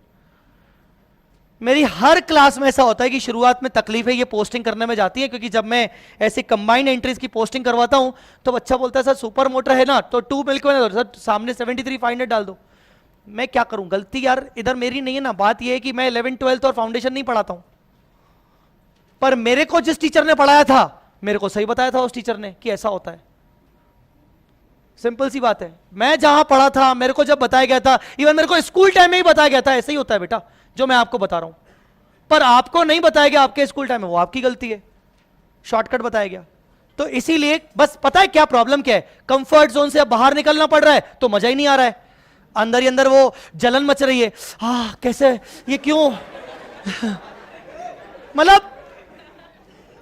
मेरी हर क्लास में ऐसा होता है कि शुरुआत में तकलीफ है ये पोस्टिंग करने में जाती है, क्योंकि जब मैं ऐसे कंबाइंड एंट्रीज की पोस्टिंग करवाता हूं तो बच्चा बोलता है सर सुपर मोटर है ना तो टू मिल्क वैन, सर सामने 73,500 डाल दो। मैं क्या करूं? गलती यार इधर मेरी नहीं है ना। बात यह है कि मैं 11th 12th और फाउंडेशन नहीं पढ़ाता हूं, पर मेरे को जिस टीचर ने पढ़ाया था मेरे को सही बताया था उस टीचर ने कि ऐसा होता है। सिंपल सी बात है, मैं जहां पढ़ा था मेरे को जब बताया गया था, इवन मेरे को स्कूल टाइम में ही बताया गया था ऐसे ही होता है बेटा जो मैं आपको बता रहा हूं, पर आपको नहीं बताया गया आपके स्कूल टाइम में, वो आपकी गलती है, शॉर्टकट बताया गया। तो इसीलिए बस पता है क्या प्रॉब्लम क्या है? कंफर्ट जोन से अब बाहर निकलना पड़ रहा है तो मजा ही नहीं आ रहा है, अंदर ही अंदर वो जलन मच रही है, कैसे, ये क्यों? मतलब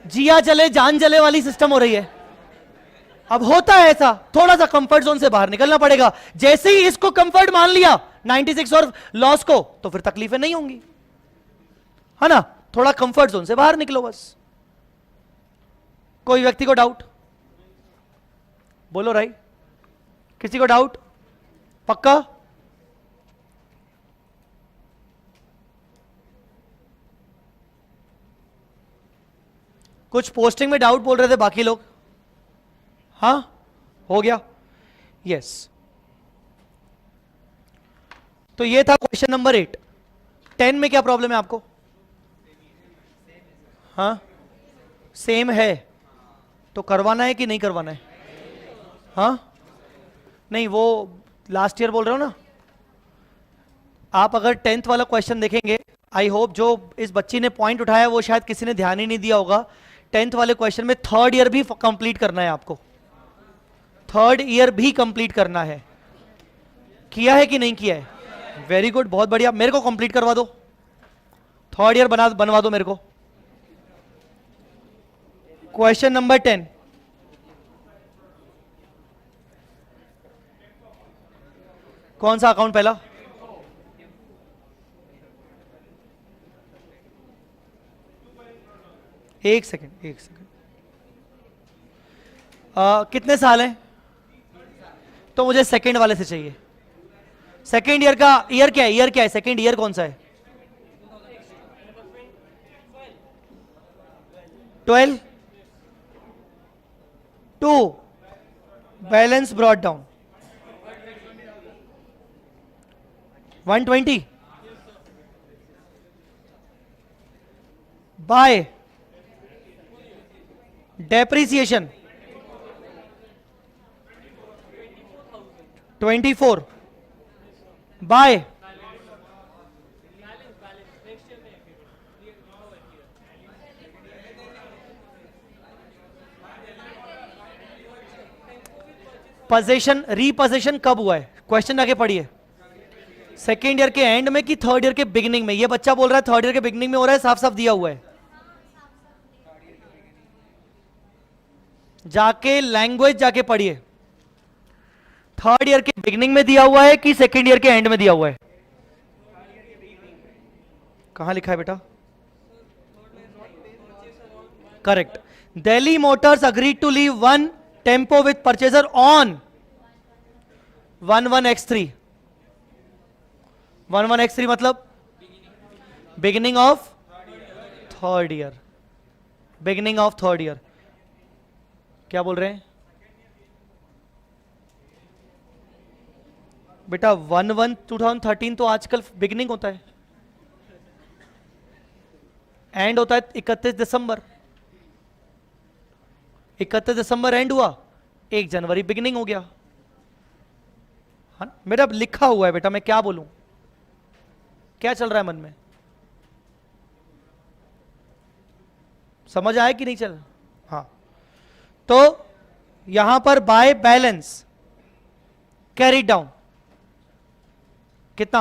जिया जले जान जले वाली सिस्टम हो रही है। अब होता है ऐसा, थोड़ा सा कंफर्ट जोन से बाहर निकलना पड़ेगा। जैसे ही इसको कंफर्ट मान लिया 96 और लॉस को, तो फिर तकलीफें नहीं होंगी, है ना? थोड़ा कंफर्ट जोन से बाहर निकलो बस। कोई व्यक्ति को डाउट? बोलो राइट। किसी को डाउट? पक्का? कुछ पोस्टिंग में डाउट बोल रहे थे बाकी लोग। हाँ, हो गया। यस, तो ये था क्वेश्चन नंबर 8। 10 में क्या प्रॉब्लम है आपको? हाँ, सेम है तो करवाना है कि नहीं करवाना है? हाँ, नहीं, वो लास्ट ईयर बोल रहे हो ना आप। अगर 10th वाला क्वेश्चन देखेंगे, आई होप जो इस बच्ची ने पॉइंट उठाया वो शायद किसी ने ध्यान ही नहीं दिया होगा। 10th वाले क्वेश्चन में थर्ड ईयर भी कंप्लीट करना है आपको, थर्ड ईयर भी कंप्लीट करना है। किया है कि नहीं किया है? वेरी गुड, बहुत बढ़िया। मेरे को कंप्लीट करवा दो, थर्ड ईयर बनवा दो मेरे को। क्वेश्चन नंबर 10, कौन सा अकाउंट पहला? एक सेकेंड। कितने साल हैं? तो मुझे सेकेंड वाले से चाहिए। सेकेंड ईयर का ईयर क्या है? ईयर क्या है? सेकेंड ईयर कौन सा है? 12 2 balance brought down 120 by depreciation 24 by position. Repossession कब हुआ है? क्वेश्चन आगे पढ़िए। सेकेंड ईयर के एंड में कि थर्ड ईयर के बिगिनिंग में? ये बच्चा बोल रहा है थर्ड ईयर के बिगिनिंग में हो रहा है, साफ साफ दिया हुआ है। जाके लैंग्वेज जाके पढ़िए, थर्ड ईयर के बिगिनिंग में दिया हुआ है कि सेकेंड ईयर के एंड में दिया हुआ है? कहां लिखा है बेटा? Correct. Delhi motors agreed to leave one tempo with purchaser on 11x3। 11x3 मतलब beginning of third year. Beginning of third year. क्या बोल रहे हैं बेटा? 1/1/2013 तो आजकल बिगिनिंग होता है, एंड होता है 31 दिसंबर। 31 दिसंबर एंड हुआ, 1 जनवरी बिगिनिंग हो गया। हाँ मेरा लिखा हुआ है बेटा, मैं क्या बोलूं? क्या चल रहा है मन में? समझ आया कि नहीं चल? हाँ, तो यहां पर बाय बैलेंस कैरी डाउन कितना?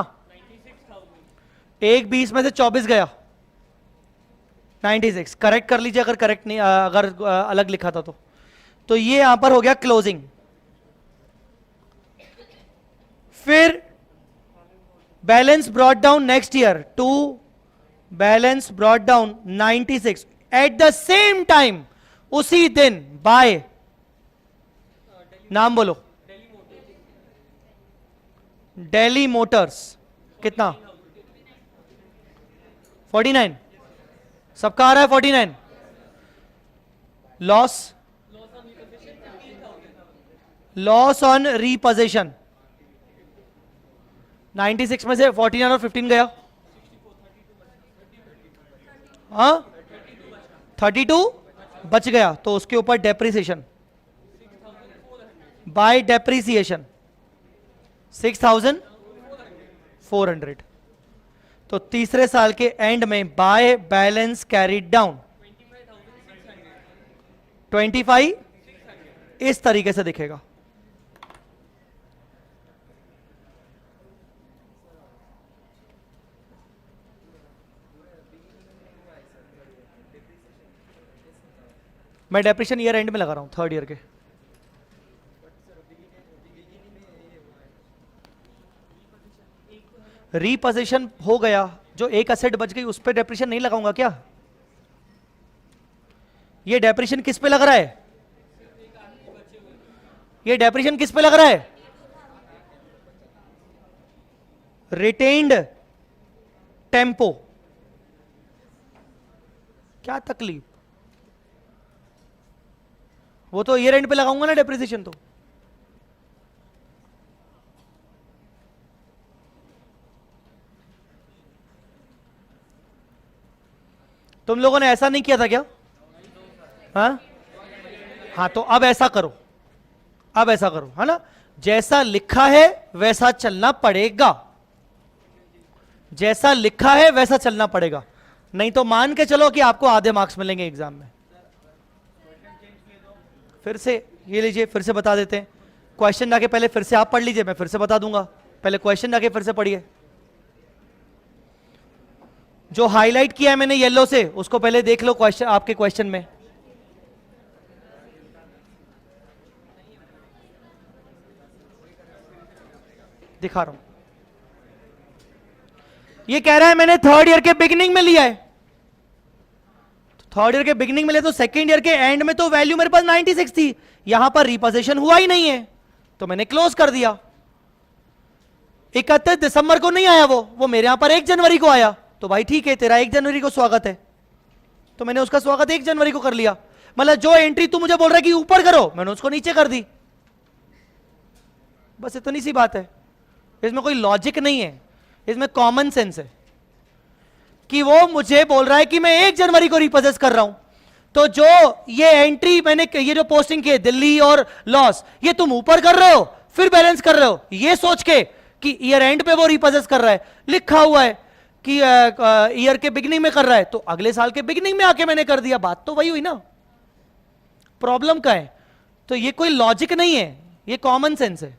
1/20 में से 24 गया, 96। करेक्ट कर लीजिए अगर करेक्ट नहीं, अगर अलग लिखा था तो ये यहां पर हो गया क्लोजिंग। फिर balance brought down next year to balance brought down 96 at the same time, उसी दिन बाय, नाम बोलो, दिल्ली मोटर्स। कितना? 49। सबका आ रहा है 49। लॉस ऑन रीपोजीशन 96 में से 49 और 15 गया। हाँ, 32 बच गया, तो उसके ऊपर डेप्रिसिएशन बाय डेप्रिसिएशन 6400। तो तीसरे साल के एंड में बाय बैलेंस कैरीड डाउन 25 इस तरीके से दिखेगा। मैं डेप्रिसिएशन ईयर एंड में लगा रहा हूं, थर्ड ईयर के। रीपोजीशन हो गया, जो एक असेट बच गई उस पर डेप्रिसिएशन नहीं लगाऊंगा क्या? ये डेप्रिसिएशन किस पे लग रहा है? ये डेप्रिसिएशन किस पे लग रहा है? रिटेन्ड टेम्पो, क्या तकलीफ, वो तो ईयर एंड पे लगाऊंगा ना डेप्रिसिएशन। तो तुम लोगों ने ऐसा नहीं किया था क्या? हाँ हाँ, तो अब ऐसा करो, अब ऐसा करो, है ना, जैसा लिखा है वैसा चलना पड़ेगा, जैसा लिखा है वैसा चलना पड़ेगा, नहीं तो मान के चलो कि आपको आधे मार्क्स मिलेंगे एग्जाम में। फिर से ये लीजिए, फिर से बता देते हैं, क्वेश्चन जाके पहले फिर से आप पढ़ लीजिए, मैं फिर से बता दूंगा, पहले क्वेश्चन जाके फिर से पढ़िए। जो हाईलाइट किया है मैंने येलो से, उसको पहले देख लो क्वेश्चन, आपके क्वेश्चन में दिखा रहा हूं। ये कह रहा है मैंने थर्ड ईयर के बिगिनिंग में लिया है, थर्ड ईयर के बिगिनिंग में लिया, तो सेकंड ईयर के एंड में तो वैल्यू मेरे पास 96 थी, यहां पर रिपोजिशन हुआ ही नहीं है, तो मैंने क्लोज कर दिया। 31 दिसंबर को नहीं आया वो मेरे यहां पर 1 जनवरी को आया, तो भाई ठीक है, तेरा 1 जनवरी को स्वागत है, तो मैंने उसका स्वागत 1 जनवरी को कर लिया। मतलब जो एंट्री तू मुझे बोल रहा है कि ऊपर करो, मैंने उसको नीचे कर दी, बस इतनी सी बात है, इसमें कोई लॉजिक नहीं है, इसमें कॉमन सेंस है कि वो मुझे बोल रहा है कि मैं 1 जनवरी को रिपोजेस कर रहा हूं, तो जो ये एंट्री मैंने, ये जो पोस्टिंग की है दिल्ली और लॉस, ये तुम ऊपर कर रहे हो फिर बैलेंस कर रहे हो, ये सोच के कि ईयर एंड पे वो रिपोजेस कर रहा है, लिखा हुआ है कि ईयर के बिगिनिंग में कर रहा है, तो अगले साल के बिगिनिंग में आके मैंने कर दिया, बात तो वही हुई ना, प्रॉब्लम का है। तो ये कोई लॉजिक नहीं है, ये कॉमन सेंस है,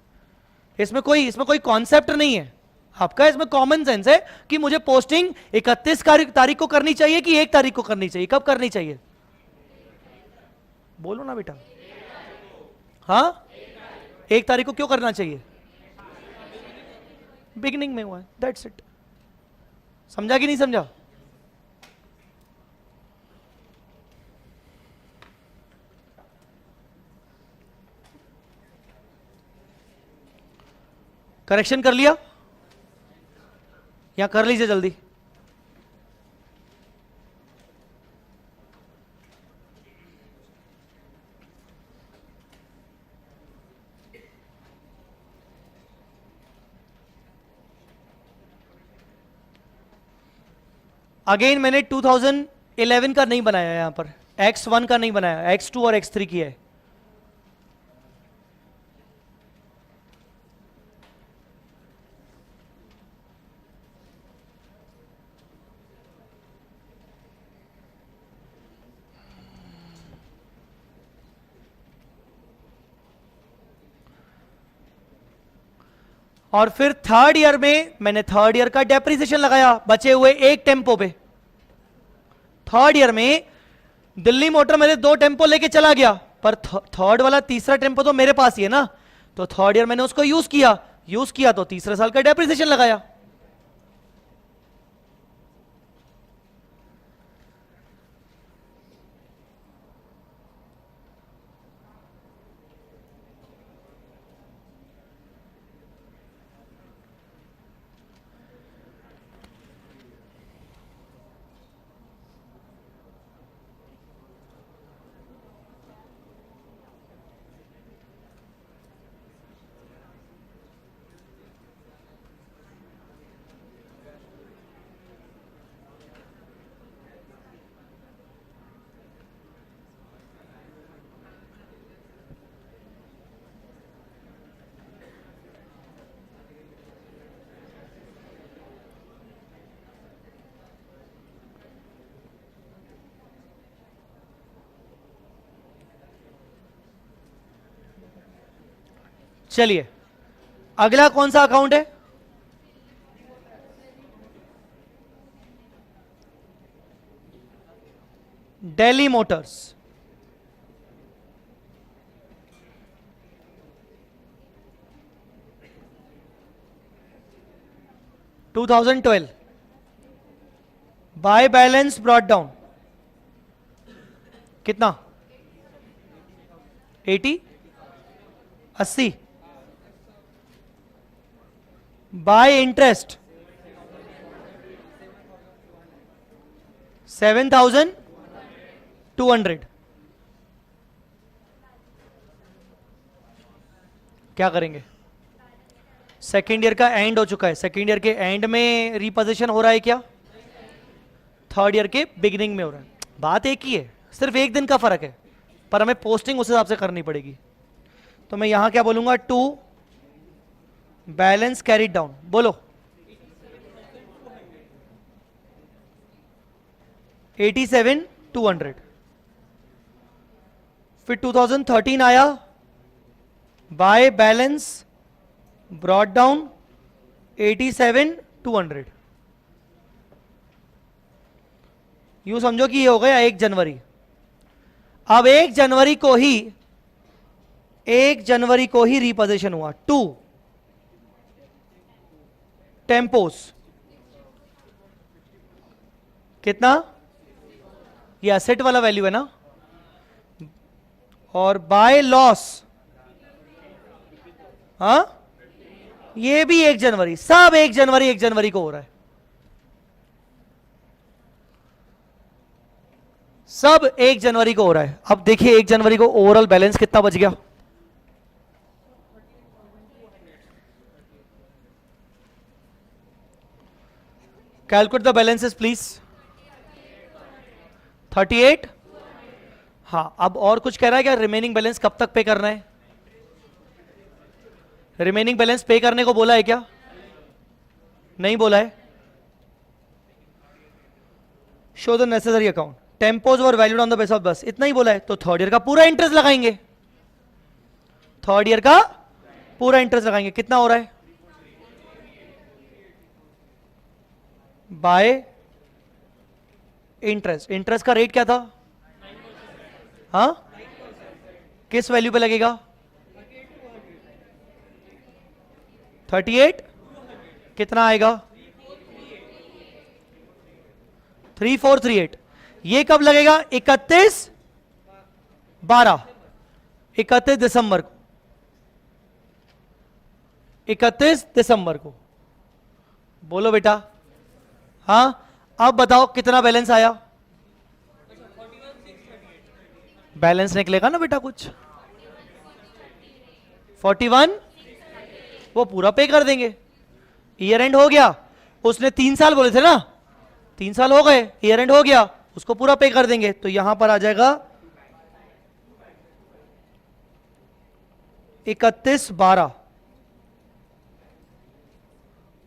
इसमें कोई कॉन्सेप्ट नहीं है आपका, इसमें कॉमन सेंस है कि मुझे पोस्टिंग 31 तारीख को करनी चाहिए कि 1 तारीख को करनी चाहिए, कब करनी चाहिए, बोलो ना बेटा। हाँ, 1 तारीख को क्यों करना चाहिए? बिगिनिंग में हुआ है, दैट्स इट। समझा कि नहीं समझा? करेक्शन कर लिया या कर लीजिए जल्दी। अगेन मैंने 2011 का नहीं बनाया, यहां पर X1 का नहीं बनाया, X2 और X3 की है। और फिर थर्ड ईयर में मैंने थर्ड ईयर का डेप्रिसिएशन लगाया बचे हुए 1 टेम्पो पे। थर्ड ईयर में दिल्ली मोटर मेरे 2 टेम्पो लेके चला गया, पर थर्ड वाला तीसरा टेम्पो तो मेरे पास ही है ना, तो थर्ड ईयर मैंने उसको यूज किया तो तीसरे साल का डेप्रिसिएशन लगाया। चलिए अगला कौन सा अकाउंट है? Delhi motors. To 2012 by balance brought down कितना? 80 बाय इंटरेस्ट 7,200। क्या करेंगे? सेकेंड ईयर का एंड हो चुका है, सेकेंड ईयर के एंड में रिपोजिशन हो रहा है क्या? थर्ड ईयर के बिगिनिंग में हो रहा है। बात एक ही है, सिर्फ एक दिन का फर्क है, पर हमें पोस्टिंग उस हिसाब से करनी पड़ेगी। तो मैं यहां क्या बोलूंगा? To balance carried down. बोलो 87,200। फिर 2013 आया, बाय बैलेंस ब्रॉट डाउन 87,200। यूं समझो कि ये हो गया 1 जनवरी। अब 1 जनवरी को ही रिपोजिशन हुआ। टू टेम्पोस कितना? ये एसेट वाला वैल्यू है ना, और बाय लॉस, हाँ ये भी 1 जनवरी, सब 1 जनवरी 1 जनवरी को हो रहा है, सब 1 जनवरी को हो रहा है। अब देखिए 1 जनवरी को ओवरऑल बैलेंस कितना बच गया? Calculate the balances please. 38। हाँ, अब और कुछ कह रहा है क्या? रिमेनिंग बैलेंस कब तक पे करना है? रिमेनिंग बैलेंस पे करने को बोला है क्या? नहीं बोला है। Show the necessary account, tempos were valued on the base of बस, इतना ही बोला है। तो थर्ड ईयर का पूरा इंटरेस्ट लगाएंगे, थर्ड ईयर का पूरा इंटरेस्ट लगाएंगे। कितना हो रहा है? बाय इंटरेस्ट, इंटरेस्ट का रेट क्या था? हाँ, किस वैल्यू पे लगेगा? 38। कितना आएगा? 3438। ये कब लगेगा? 31 दिसंबर को, 31 दिसंबर को। बोलो बेटा। हाँ, अब बताओ कितना बैलेंस आया? बैलेंस निकलेगा ना बेटा कुछ। 41, वो पूरा पे कर देंगे। ईयर एंड हो गया, उसने 3 साल बोले थे ना, 3 साल हो गए, ईयर एंड हो गया, उसको पूरा पे कर देंगे। तो यहां पर आ जाएगा 31/12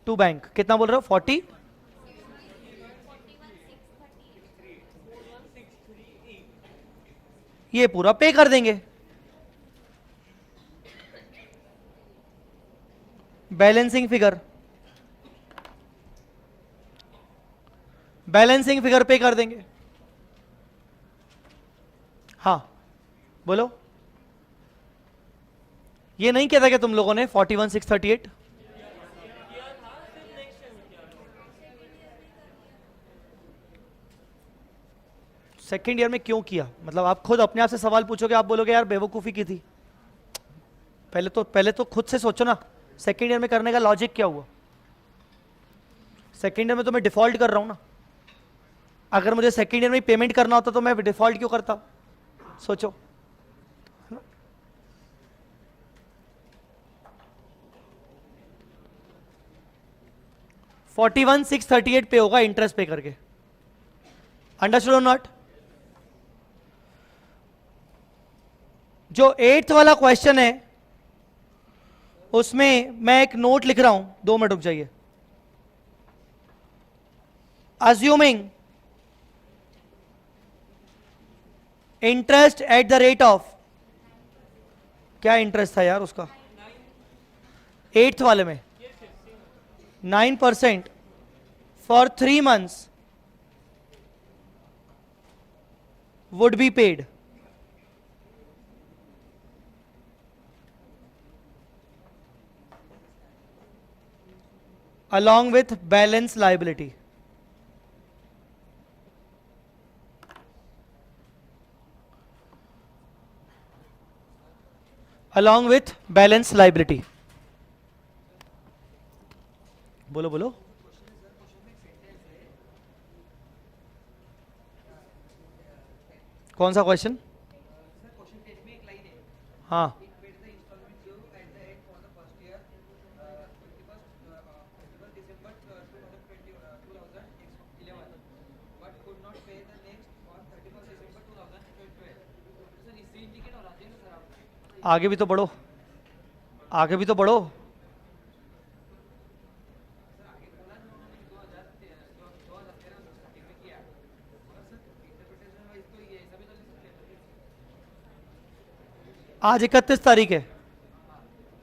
टू बैंक। कितना बोल रहे हो? 40। ये पूरा पे कर देंगे। बैलेंसिंग फिगर, बैलेंसिंग फिगर पे कर देंगे। हाँ बोलो। ये नहीं कहता क्या तुम लोगों ने 41,638? सेकेंड ईयर में क्यों किया? मतलब आप खुद अपने आप से सवाल पूछोगे, आप बोलोगे यार बेवकूफी की थी। पहले तो खुद से सोचो ना, सेकेंड ईयर में करने का लॉजिक क्या हुआ? सेकेंड ईयर में तो मैं डिफॉल्ट कर रहा हूं ना। अगर मुझे सेकेंड ईयर में पेमेंट करना होता तो मैं डिफॉल्ट क्यों करता? सोचो। 41,638 पे होगा इंटरेस्ट पे करके। अंडरस्टूड और नॉट? जो 8th वाला क्वेश्चन है उसमें मैं एक नोट लिख रहा हूं, 2 मिनट रुक जाइए। Assuming interest at the rate of, क्या इंटरेस्ट था यार उसका 8th वाले में? 9% for 3 months would be paid. Along with balance liability. Along with balance liability. बोलो बोलो। कौन सा क्वेश्चन? हाँ, आगे भी तो बढ़ो, आगे भी तो बढ़ो। आज 31 तारीख है,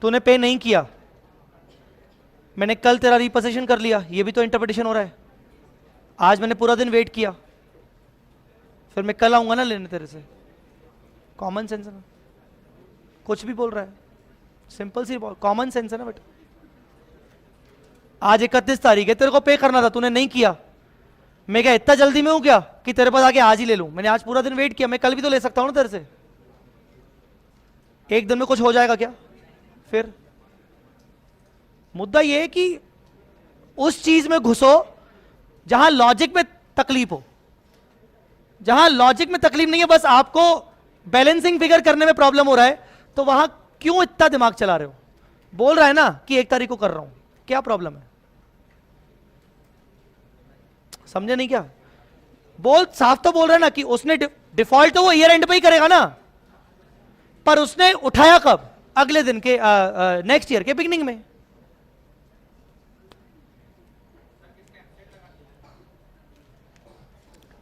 तूने पे नहीं किया, मैंने कल तेरा रिपोजिशन कर लिया, ये भी तो इंटरप्रिटेशन हो रहा है। आज मैंने पूरा दिन वेट किया, फिर मैं कल आऊंगा ना लेने तेरे से। कॉमन सेंस है ना, कुछ भी बोल रहा है, सिंपल सी कॉमन सेंस है ना बेटा। आज 31 तारीख है, तेरे को पे करना था, तूने नहीं किया। मैं क्या इतना जल्दी में हूं क्या कि तेरे पास आके आज ही ले लूं? मैंने आज पूरा दिन वेट किया, मैं कल भी तो ले सकता हूं ना तेरे से। एक दिन में कुछ हो जाएगा क्या? फिर मुद्दा यह है कि उस चीज में घुसो जहां लॉजिक में तकलीफ हो। जहां लॉजिक में तकलीफ नहीं है, बस आपको बैलेंसिंग फिगर करने में प्रॉब्लम हो रहा है, तो वहां क्यों इतना दिमाग चला रहे हो? बोल रहा है ना कि 1 तारीख को कर रहा हूं, क्या प्रॉब्लम है? समझे नहीं क्या? बोल, साफ तो बोल रहा है ना कि उसने डिफॉल्ट तो वो ईयर एंड पे ही करेगा ना, पर उसने उठाया कब? अगले दिन के नेक्स्ट ईयर के बिगनिंग में।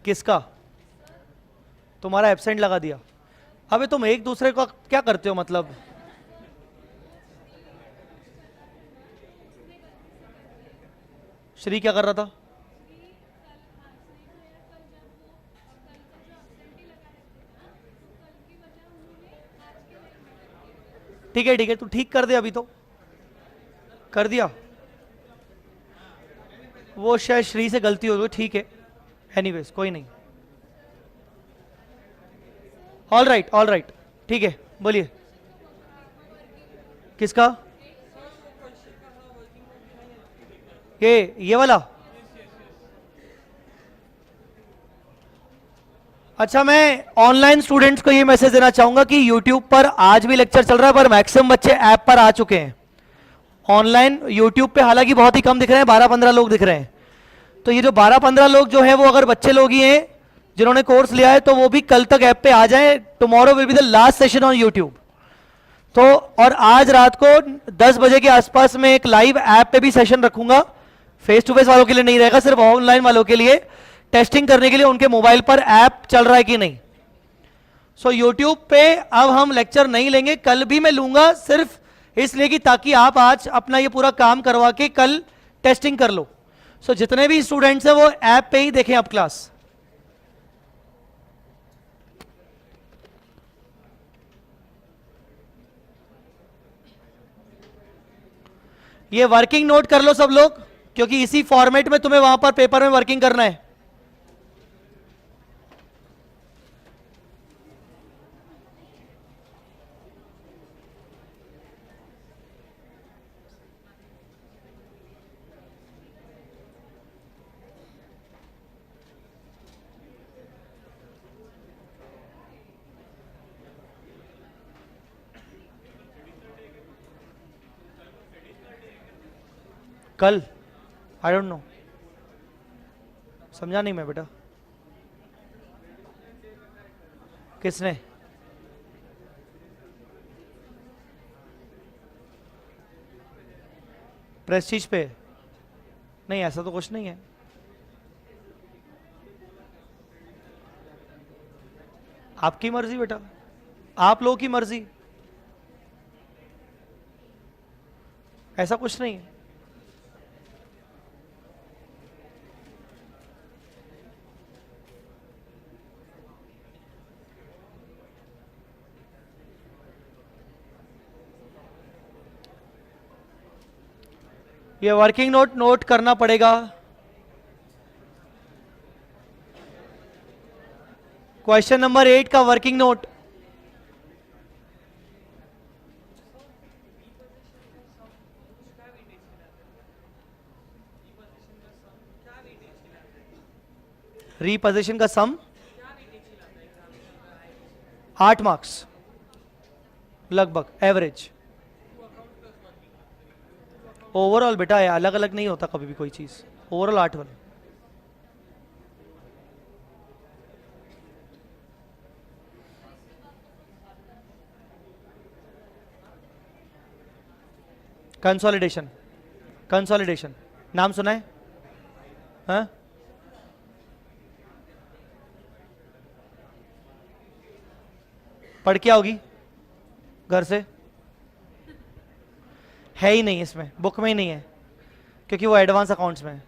किसका? तुम्हारा एब्सेंट लगा दिया। अबे तुम एक दूसरे को क्या करते हो मतलब? श्री क्या कर रहा था? ठीक है ठीक है, तू ठीक कर दे, अभी तो कर दिया। वो शायद श्री से गलती हो गई, ठीक है, एनीवेज कोई नहीं। ऑल राइट, ठीक है, बोलिए। किसका? ये वाला? अच्छा, मैं ऑनलाइन स्टूडेंट्स को ये मैसेज देना चाहूंगा कि YouTube पर आज भी लेक्चर चल रहा है, पर मैक्सिमम बच्चे ऐप पर आ चुके हैं। ऑनलाइन YouTube पे हालांकि बहुत ही कम दिख रहे हैं, 12-15 लोग दिख रहे हैं। तो ये जो 12-15 लोग जो हैं, वो अगर बच्चे लोग ही हैं जिन्होंने कोर्स लिया है, तो वो भी कल तक ऐप पे आ जाएं। Tomorrow will be the last session on YouTube। तो और आज रात को 10 बजे के आसपास में एक लाइव ऐप पे भी सेशन रखूंगा, फेस टू फेस वालों के लिए नहीं रहेगा, सिर्फ ऑनलाइन वालों के लिए, टेस्टिंग करने के लिए उनके मोबाइल पर ऐप चल रहा है कि नहीं। सो YouTube पे अब हम लेक्चर नहीं लेंगे, कल भी मैं लूंगा, सिर्फ इसलिए कि ताकि आप आज अपना ये पूरा काम करवा के कल टेस्टिंग कर लो। सो जितने भी स्टूडेंट्स हैं वो ऐप पे ही देखें अब क्लास। ये वर्किंग नोट कर लो सब लोग, क्योंकि इसी फॉर्मेट में तुम्हें वहां पर पेपर में वर्किंग करना है। कल आई डोंट नो, समझा नहीं मैं बेटा। किसने? प्रेस्टीज पे? नहीं, ऐसा तो कुछ नहीं है। आपकी मर्जी बेटा, आप लोगों की मर्जी, ऐसा कुछ नहीं है। ये वर्किंग नोट नोट करना पड़ेगा। क्वेश्चन नंबर 8 का वर्किंग नोट। रीपोजीशन का सम 8 मार्क्स लगभग एवरेज। ओवरऑल बेटा है, अलग अलग नहीं होता कभी भी कोई चीज, ओवरऑल 8 वाले। कंसोलिडेशन, कंसोलिडेशन नाम सुना है? हाँ? पढ़ क्या होगी घर से? है ही नहीं इसमें, बुक में ही नहीं है, क्योंकि वो एडवांस अकाउंट्स में है।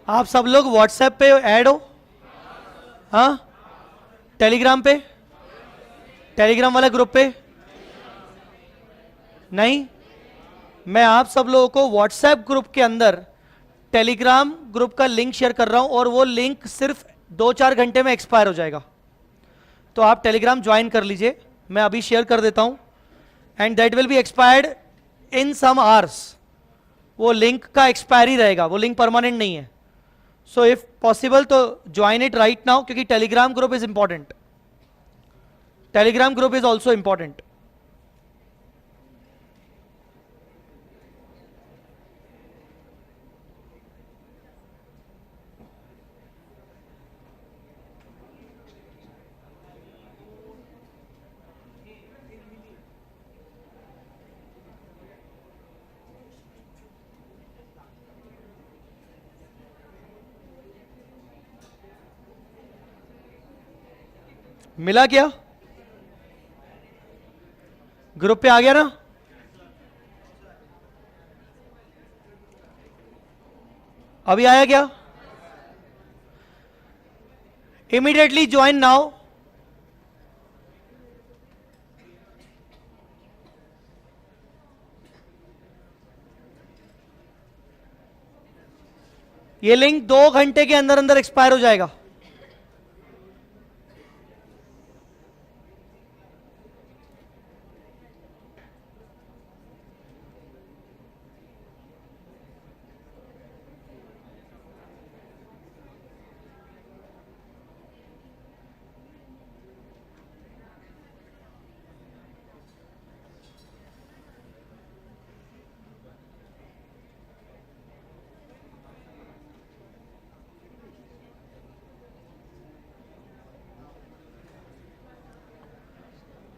आप सब लोग व्हाट्सएप पे ऐड हो? हाँ? टेलीग्राम पे? टेलीग्राम वाला ग्रुप पे नहीं? मैं आप सब लोगों को व्हाट्सएप ग्रुप के अंदर टेलीग्राम ग्रुप का लिंक शेयर कर रहा हूं, और वो लिंक सिर्फ 2-4 घंटे में एक्सपायर हो जाएगा। तो आप टेलीग्राम ज्वाइन कर लीजिए, मैं अभी शेयर कर देता हूं, and that will be expired in some hours. वो लिंक का एक्सपायरी रहेगा, वो लिंक परमानेंट नहीं है। सो इफ पॉसिबल तो ज्वाइन इट राइट नाउ, क्योंकि telegram group is important. Telegram group is also important. मिला क्या? ग्रुप पे आ गया ना? अभी आया क्या? Immediately join now. ये लिंक 2 घंटे के अंदर अंदर एक्सपायर हो जाएगा।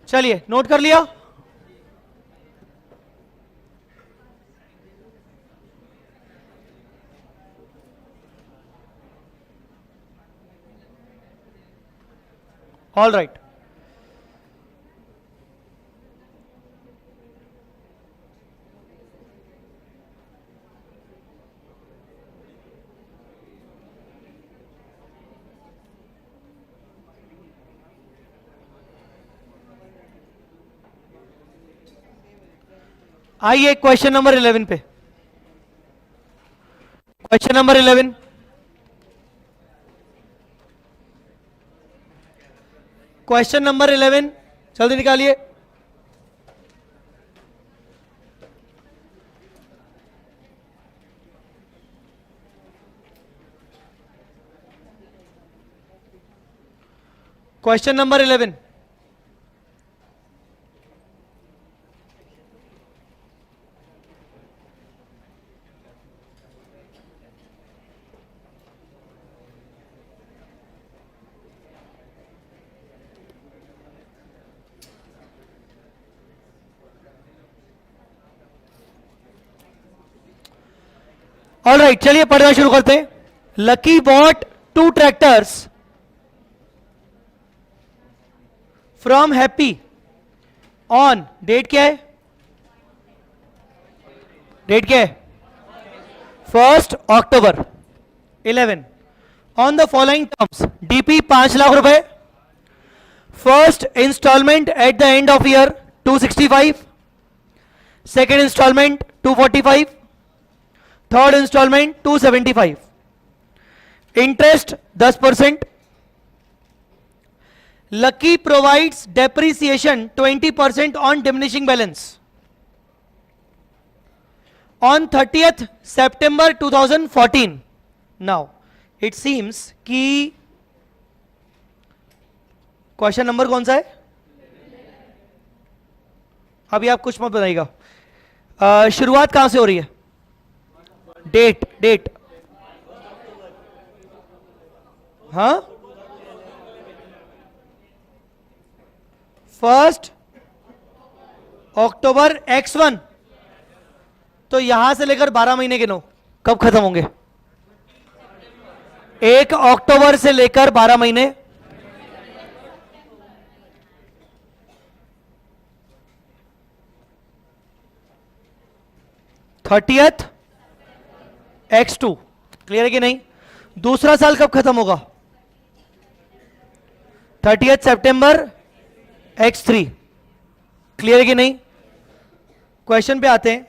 चलिए, नोट कर लिया? All right. आइए क्वेश्चन नंबर 11 पे। क्वेश्चन नंबर 11, क्वेश्चन नंबर 11 जल्दी निकालिए। क्वेश्चन नंबर 11, ऑल राइट, चलिए पढ़ना शुरू करते हैं। Lucky bought 2 tractors from Happy on, date क्या है? डेट क्या है? 1 October 11 on the following terms. DP 5 lakh रुपए, First installment at the end of year 265, second installment 245, third installment 275, interest 10%. Lucky provides depreciation 20% on diminishing balance. On 30th September 2014. Now it seems कि क्वेश्चन नंबर कौन सा है? अभी आप कुछ मत बताइएगा। शुरुआत कहां से हो रही है? डेट हाँ, 1 अक्टूबर X1, तो यहां से लेकर 12 महीने गिनो, कब खत्म होंगे? 1 अक्टूबर से लेकर 12 महीने, थर्टियथ X2। क्लियर है कि नहीं? दूसरा साल कब खत्म होगा? 30th सितंबर X3। क्लियर है कि नहीं? क्वेश्चन पे आते हैं।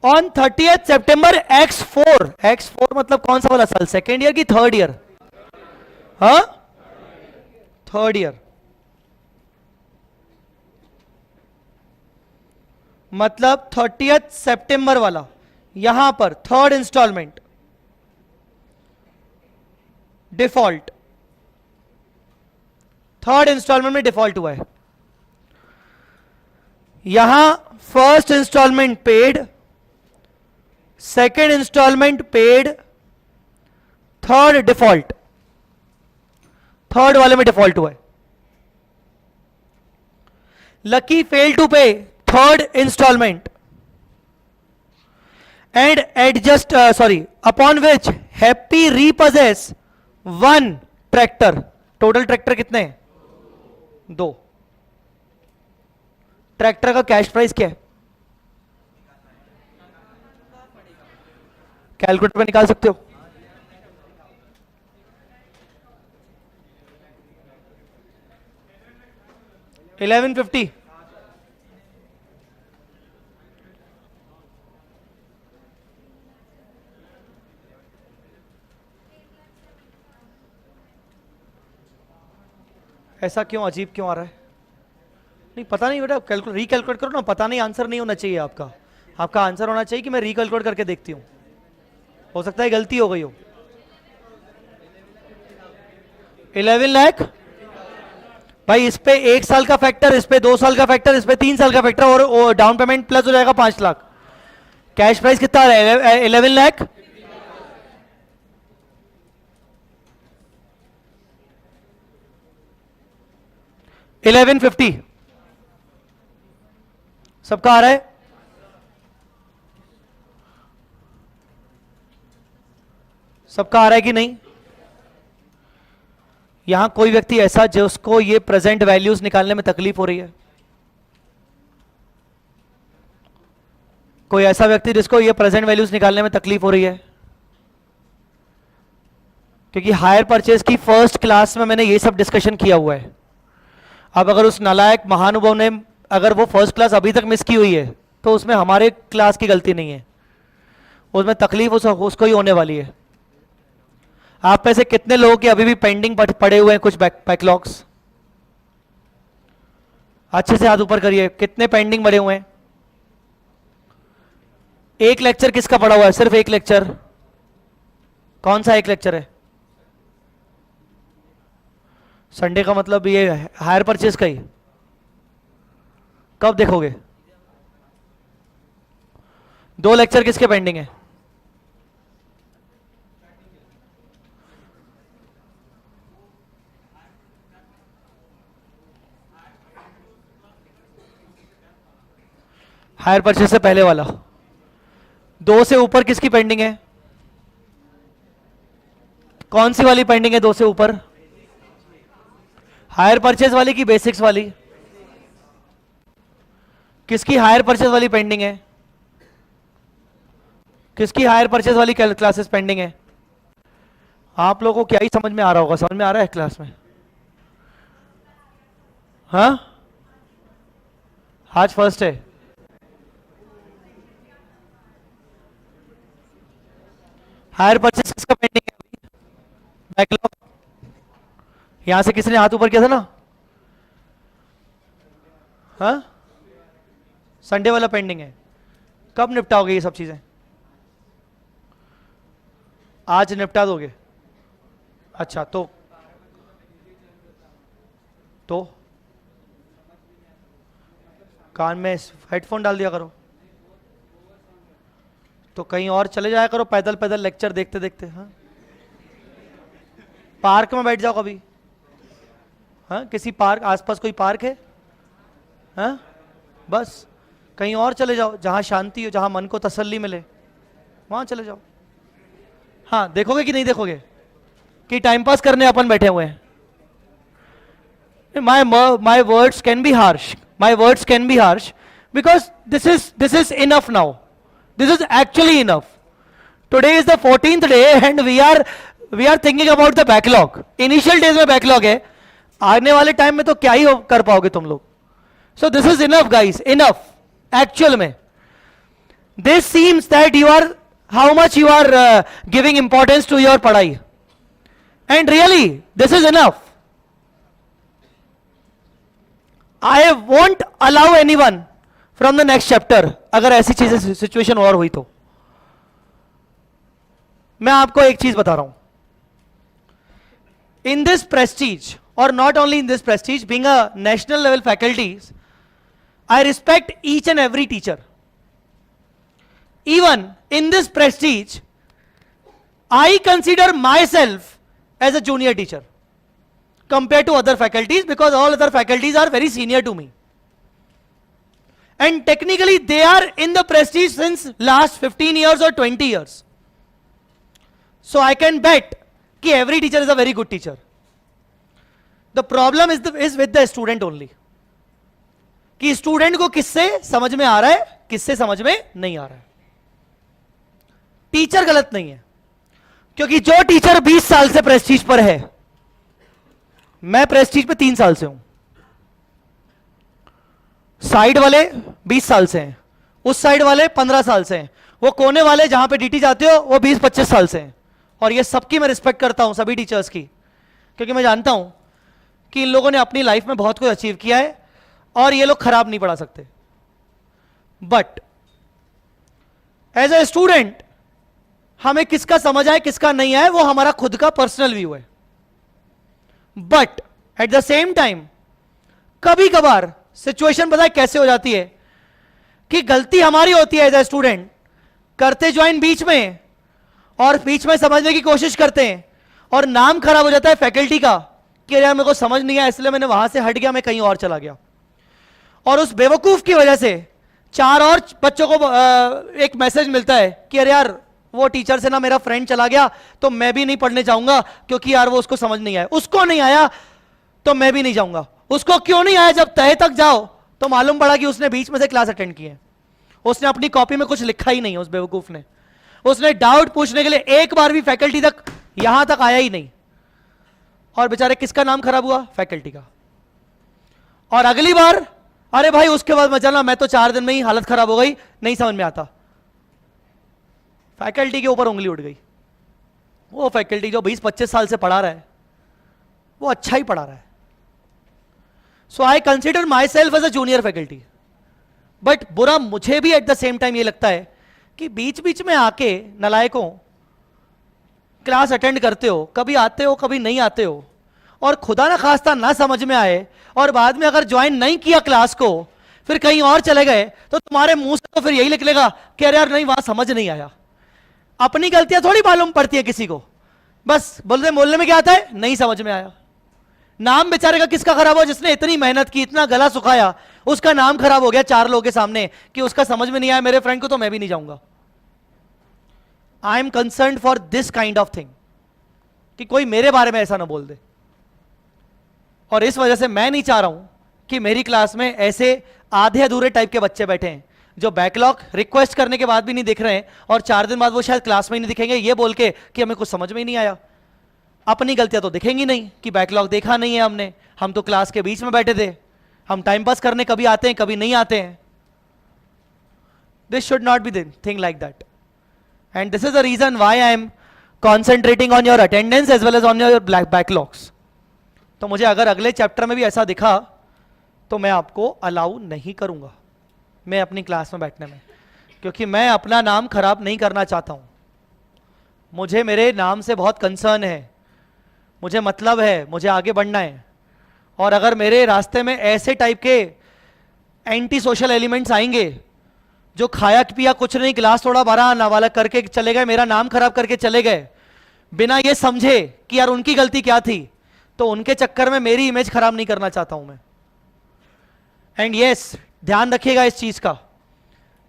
ऑन 30th सितंबर X4 मतलब कौन सा वाला साल? सेकेंड ईयर की थर्ड ईयर? हाँ, थर्ड ईयर। मतलब 30th सितंबर वाला, यहां पर third installment default, third installment में डिफॉल्ट हुआ है। यहां first installment paid, second installment paid, third default, third वाले में डिफॉल्ट हुआ है। Lucky fail to pay third installment and adjust upon which happy repossess 1 tractor। Total tractor कितने हैं? 2। ट्रैक्टर का कैश प्राइस क्या है? कैलकुलेटर पे निकाल सकते हो? $1150। ऐसा क्यों, अजीब क्यों आ रहा है? नहीं पता नहीं बेटा, रिकैलकुलेट करो ना। पता नहीं, आंसर नहीं होना चाहिए आपका। आपका आंसर होना चाहिए कि मैं रिकैलकुलेट करके देखती हूं, हो सकता है गलती हो गई हो। 11 लाख भाई, इस पे 1 साल का फैक्टर, इस पे 2 साल का फैक्टर, इस पे 3 साल का फैक्टर, और डाउन पेमेंट प्लस हो जाएगा 5 लाख। कैश प्राइस कितना है? 11 लाख। $1150 सबका आ रहा है? सबका आ रहा है कि नहीं? यहां कोई व्यक्ति ऐसा जिसको ये प्रेजेंट वैल्यूज निकालने में तकलीफ हो रही है? कोई ऐसा व्यक्ति जिसको ये प्रेजेंट वैल्यूज निकालने में तकलीफ हो रही है? क्योंकि हायर परचेज की फर्स्ट क्लास में मैंने ये सब डिस्कशन किया हुआ है। अब अगर उस नालायक महानुभाव ने अगर वो फर्स्ट क्लास अभी तक मिस की हुई है तो उसमें हमारे क्लास की गलती नहीं है, उसमें तकलीफ उसको ही होने वाली है। आप में से कितने लोगों के अभी भी पेंडिंग पड़े हुए हैं कुछ बैकलॉग्स? अच्छे से हाथ ऊपर करिए, कितने पेंडिंग पड़े हुए हैं? एक लेक्चर किसका पड़ा हुआ है? सिर्फ एक लेक्चर। कौन सा एक लेक्चर है? संडे का मतलब ये हायर परचेज का ही। कब देखोगे? 2 लेक्चर किसके पेंडिंग है? हायर परचेज से पहले वाला। 2 से ऊपर किसकी पेंडिंग है? कौन सी वाली पेंडिंग है 2 से ऊपर? हायर परचेज वाली की बेसिक्स वाली? किसकी हायर परचेज वाली पेंडिंग है? किसकी हायर परचेज वाली क्लासेस पेंडिंग है? आप लोगों को क्या ही समझ में आ रहा होगा, समझ में आ रहा है क्लास में? हाँ, आज फर्स्ट है। हायर परचेज किसका पेंडिंग है अभी? बैकलॉग। यहां से किसी ने हाथ ऊपर किया था ना? हाँ, संडे वाला पेंडिंग है। कब निपटाओगे ये सब चीजें? आज निपटा दोगे? अच्छा, तो कान में हेडफोन डाल दिया करो, तो कहीं और चले जाया करो पैदल पैदल लेक्चर देखते देखते। हाँ, पार्क में बैठ जाओ कभी। हाँ, किसी पार्क, आसपास कोई पार्क है? हाँ, बस कहीं और चले जाओ जहां शांति हो, जहां मन को तसल्ली मिले, वहां चले जाओ। हाँ, देखोगे कि नहीं देखोगे कि टाइम पास करने अपन बैठे हुए हैं? my words can be harsh, my words can be harsh, because this is enough now. This is actually enough. Today is the 14th day and we are thinking about the backlog. Initial days में backlog है, आने वाले टाइम में तो क्या ही कर पाओगे तुम लोग? So this is enough guys, enough. Actual में this seems that you are, how much you are giving importance to your पढ़ाई, and really this is enough. I won't allow anyone from the next chapter, अगर ऐसी चीजें सिचुएशन और हुई तो। मैं आपको एक चीज बता रहा हूं, in this prestige, or not only in this prestige, being a national level faculty, I respect each and every teacher. Even in this prestige, I consider myself as a junior teacher compared to other faculties, because all other faculties are very senior to me. And technically they are in the prestige since last 15 years or 20 years. So I can bet that every teacher is a very good teacher. The problem is with the student only. कि स्टूडेंट को किससे समझ में आ रहा है, किससे समझ में नहीं आ रहा है। टीचर गलत नहीं है, क्योंकि जो टीचर 20 साल से प्रेस्टीज पर है, मैं प्रेस्टीज पे 3 साल से हूं, साइड वाले 20 साल से हैं, उस साइड वाले 15 साल से हैं, वो कोने वाले जहां पे डीटी जाते हो वो 20-25 साल से हैं। और ये सबकी मैं रिस्पेक्ट करता हूं, सभी टीचर्स की, क्योंकि मैं जानता हूं कि इन लोगों ने अपनी लाइफ में बहुत कुछ अचीव किया है और ये लोग खराब नहीं पढ़ा सकते। बट एज ए स्टूडेंट हमें किसका समझ आए किसका नहीं आए वो हमारा खुद का पर्सनल व्यू है। But at the same time कभी कभार सिचुएशन पता है कैसे हो जाती है कि गलती हमारी होती है एज ए स्टूडेंट, करते ज्वाइन बीच में और बीच में समझने की कोशिश करते हैं और नाम खराब हो जाता है फैकल्टी का कि यार मेरे को समझ नहीं आया इसलिए मैंने वहां से हट गया, मैं कहीं और चला गया। और उस बेवकूफ की वजह से 4 और बच्चों को एक मैसेज मिलता है कि अरे यार वो टीचर से ना मेरा फ्रेंड चला गया तो मैं भी नहीं पढ़ने जाऊंगा क्योंकि यार वो उसको समझ नहीं आया, उसको नहीं आया तो मैं भी नहीं जाऊंगा। उसको क्यों नहीं आया, जब तय तक जाओ तो मालूम पड़ा कि उसने बीच में से क्लास अटेंड की है, उसने अपनी कॉपी में कुछ लिखा ही नहीं है उस बेवकूफ ने, उसने डाउट पूछने के लिए एक बार भी फैकल्टी तक यहां तक आया ही नहीं। और बेचारे किसका नाम खराब हुआ, फैकल्टी का। और अगली बार अरे भाई उसके बाद मत जाना, मैं तो 4 दिन में ही हालत खराब हो गई, नहीं समझ में आता, फैकल्टी के ऊपर उंगली उठ गई। वो फैकल्टी जो 20-25 साल से पढ़ा रहा है वो अच्छा ही पढ़ा रहा है। So I consider myself as a junior faculty. But बुरा मुझे भी एट द सेम टाइम ये लगता है कि बीच बीच में आके नलायकों क्लास अटेंड करते हो, कभी आते हो कभी नहीं आते हो, और खुदा ना खास्ता ना समझ में आए और बाद में अगर ज्वाइन नहीं किया क्लास को फिर कहीं और चले गए तो तुम्हारे मुंह से तो फिर यही निकलेगा कि अरे यार नहीं वहां समझ नहीं आया। अपनी गलतियां थोड़ी मालूम पड़ती है किसी को, बस बोलने में क्या आता है, नहीं समझ में आया। नाम बेचारे का किसका खराब हो, जिसने इतनी मेहनत की, इतना गला सुखाया, उसका नाम खराब हो गया 4 लोगों के सामने कि उसका समझ में नहीं आया मेरे फ्रेंड को तो मैं भी नहीं जाऊंगा। I am concern for this kind of thing कि कोई मेरे बारे में ऐसा ना बोल दे। और इस वजह से मैं नहीं चाह रहा हूं कि मेरी क्लास में ऐसे आधे अधूरे टाइप के बच्चे बैठे हैं। जो बैकलॉग रिक्वेस्ट करने के बाद भी नहीं दिख रहे हैं और 4 दिन बाद वो शायद क्लास में ही नहीं दिखेंगे, ये बोल के कि हमें कुछ समझ में ही नहीं आया। अपनी गलतियां तो दिखेंगी नहीं कि बैकलॉग देखा नहीं है हमने, हम तो क्लास के बीच में बैठे थे, हम टाइम पास करने कभी आते हैं कभी नहीं आते हैं। This should not be thing like that, and this is the reason why I am concentrating on your attendance as well as on your backlogs. तो मुझे अगर अगले चैप्टर में भी ऐसा दिखा तो मैं आपको अलाउ नहीं करूंगा मैं अपनी क्लास में बैठने में, क्योंकि मैं अपना नाम खराब नहीं करना चाहता हूं। मुझे मेरे नाम से बहुत कंसर्न है, मुझे मतलब है, मुझे आगे बढ़ना है। और अगर मेरे रास्ते में ऐसे टाइप के एंटी सोशल एलिमेंट्स आएंगे जो खाया पिया कुछ नहीं, गिलास थोड़ा भरा नाबालग करके चले गए, मेरा नाम खराब करके चले गए बिना ये समझे कि यार उनकी गलती क्या थी, तो उनके चक्कर में मेरी इमेज खराब नहीं करना चाहता हूं मैं। एंड यस, ध्यान रखिएगा इस चीज का,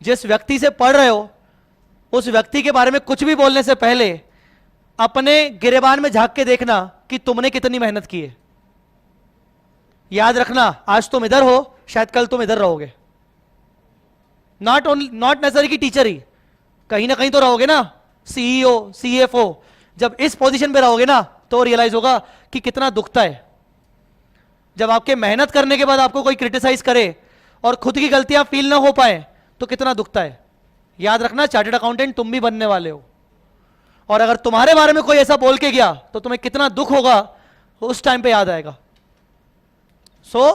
जिस व्यक्ति से पढ़ रहे हो उस व्यक्ति के बारे में कुछ भी बोलने से पहले अपने गिरेबान में झांक के देखना कि तुमने कितनी मेहनत की है। याद रखना, आज तुम इधर हो, शायद कल तुम इधर रहोगे। नॉट नेसेसरी की टीचर ही, कहीं ना कहीं तो रहोगे ना, सीईओ, सीएफओ। जब इस पोजीशन पे रहोगे ना तो रियलाइज होगा कि कितना दुखता है जब आपके मेहनत करने के बाद आपको कोई क्रिटिसाइज करे और खुद की गलतियां फील ना हो पाए तो कितना दुखता है। याद रखना, चार्टर्ड अकाउंटेंट तुम भी बनने वाले हो, और अगर तुम्हारे बारे में कोई ऐसा बोल के गया तो तुम्हें कितना दुख होगा उस टाइम पे याद आएगा। So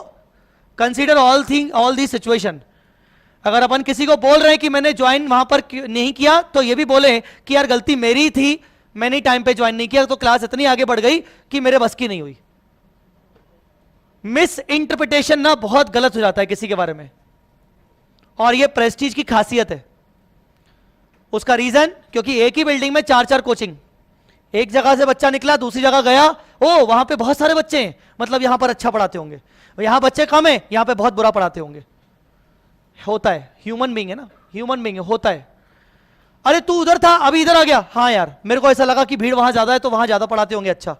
consider all the situation. अगर अपन किसी को बोल रहे हैं कि मैंने ज्वाइन वहां पर नहीं किया, तो ये भी बोले कि यार गलती मेरी थी, मैंने टाइम पे ज्वाइन नहीं किया, तो क्लास इतनी आगे बढ़ गई कि मेरे बस की नहीं हुई। मिस इंटरप्रिटेशन ना बहुत गलत हो जाता है किसी के बारे में, और ये प्रेस्टीज की खासियत है। उसका रीजन, क्योंकि एक ही बिल्डिंग में 4-4 कोचिंग, एक जगह से बच्चा निकला दूसरी जगह गया, ओ वहां पे बहुत सारे बच्चे हैं, मतलब यहां पर अच्छा पढ़ाते होंगे, यहां बच्चे कम है, यहां पे बहुत बुरा पढ़ाते होंगे। होता है, ह्यूमन बीइंग है ना, ह्यूमन बीइंग है, होता है। अरे तू उधर था अभी इधर आ गया, हाँ यार मेरे को ऐसा लगा कि भीड़ वहां ज्यादा है तो वहां ज्यादा पढ़ाते होंगे अच्छा।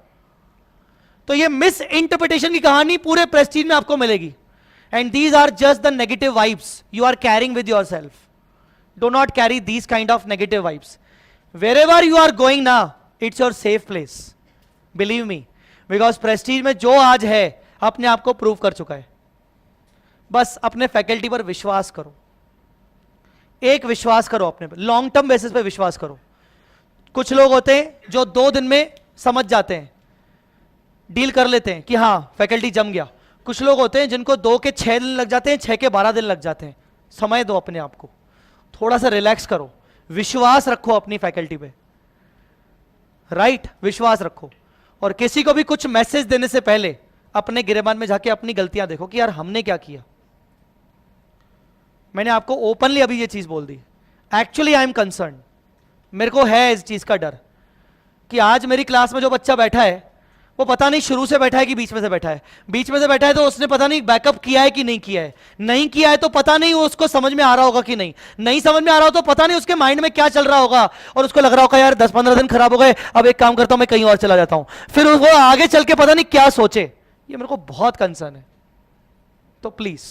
तो ये मिस इंटरप्रिटेशन की कहानी पूरे प्रेस्टीज में आपको मिलेगी। And these are just the negative vibes you are carrying with yourself. Do not carry these kind of negative vibes wherever you are going ना, it's your safe place, believe me, because Prestige में जो आज है अपने आप को प्रूव कर चुका है। बस अपने फैकल्टी पर विश्वास करो, एक विश्वास करो अपने पर, लॉन्ग टर्म बेसिस पे विश्वास करो। कुछ लोग होते हैं जो 2 दिन में समझ जाते हैं, डील कर लेते हैं कि हाँ फैकल्टी जम गया। कुछ लोग होते हैं जिनको 2 के 6 दिन लग जाते हैं, 6 के 12 दिन लग जाते हैं। समय दो अपने आप को, थोड़ा सा रिलैक्स करो, विश्वास रखो अपनी फैकल्टी पे, राइट, विश्वास रखो। और किसी को भी कुछ मैसेज देने से पहले अपने गिरेबान में जाके अपनी गलतियां देखो कि यार हमने क्या किया। मैंने आपको ओपनली अभी ये चीज बोल दी, एक्चुअली आई एम कंसर्न, मेरे को है इस चीज का डर कि आज मेरी क्लास में जो बच्चा बैठा है वो पता नहीं शुरू से बैठा है कि बीच में से बैठा है। बीच में से बैठा है तो उसने पता नहीं बैकअप किया है कि नहीं किया है, नहीं किया है तो पता नहीं उसको समझ में आ रहा होगा कि नहीं, नहीं समझ में आ रहा हो तो पता नहीं उसके माइंड में क्या चल रहा होगा, और उसको लग रहा होगा यार 10-15 दिन खराब हो गए, अब एक काम करता हूं मैं कहीं और चला जाता हूं, फिर वो आगे चल के पता नहीं क्या सोचे। ये मेरे को बहुत कंसर्न है। तो प्लीज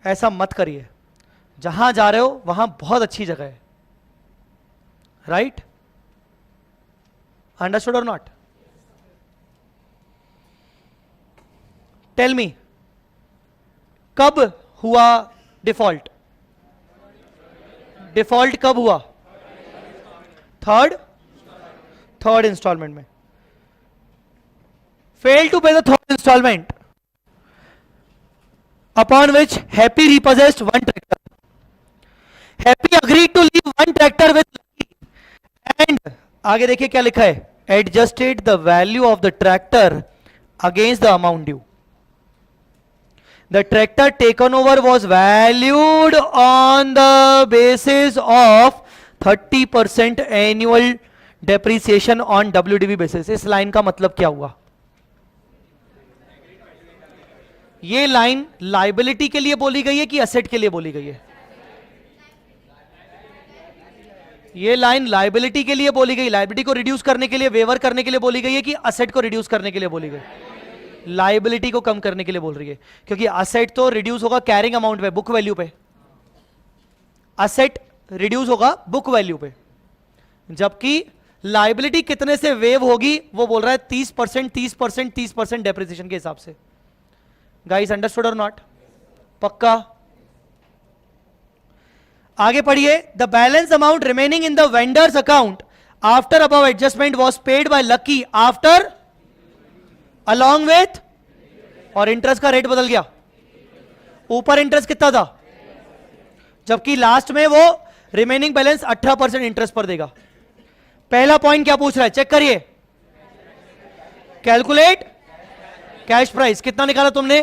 ऐसा मत करिए, जहां जा रहे हो वहां बहुत अच्छी जगह है, राइट, अंडरस्टूड और नॉट? टेल मी, कब हुआ डिफॉल्ट? डिफॉल्ट कब हुआ? थर्ड इंस्टॉलमेंट में। Fail to pay the third installment upon which Happy repossessed 1 tractor. Happy agreed to leave 1 tractor with Lucky, and आगे देखिए क्या लिखा है, adjusted the value of the tractor against the amount due. The tractor taken over was valued on the basis of 30% annual depreciation on WDV basis. इस लाइन का मतलब क्या हुआ? ये लाइन लाइबिलिटी के लिए बोली गई है कि असेट के लिए बोली गई है? ये लाइन लाइबिलिटी के लिए बोली गई, लाइबिलिटी को रिड्यूस करने के लिए, वेवर करने के लिए बोली गई है कि असेट को रिड्यूस करने के लिए बोली गई? लाइबिलिटी को कम करने के लिए बोल रही है, क्योंकि असेट तो रिड्यूस होगा कैरिंग अमाउंट पे, बुक वैल्यू पे, असेट रिड्यूस होगा बुक वैल्यू पे, जबकि लाइबिलिटी कितने से वेव होगी वो बोल रहा है 30%, 30%, 30% डेप्रिसिएशन के हिसाब से। गाइस अंडरस्टूड और नॉट? पक्का? आगे पढ़िए। The balance amount remaining in the vendors account after above adjustment was paid by lucky after along with, और इंटरेस्ट का रेट बदल गया। ऊपर इंटरेस्ट कितना था, जबकि लास्ट में वो रिमेनिंग बैलेंस 18% इंटरेस्ट पर देगा। पहला पॉइंट क्या पूछ रहा है, चेक करिए। कैलकुलेट कैश प्राइस, कितना निकाला तुमने,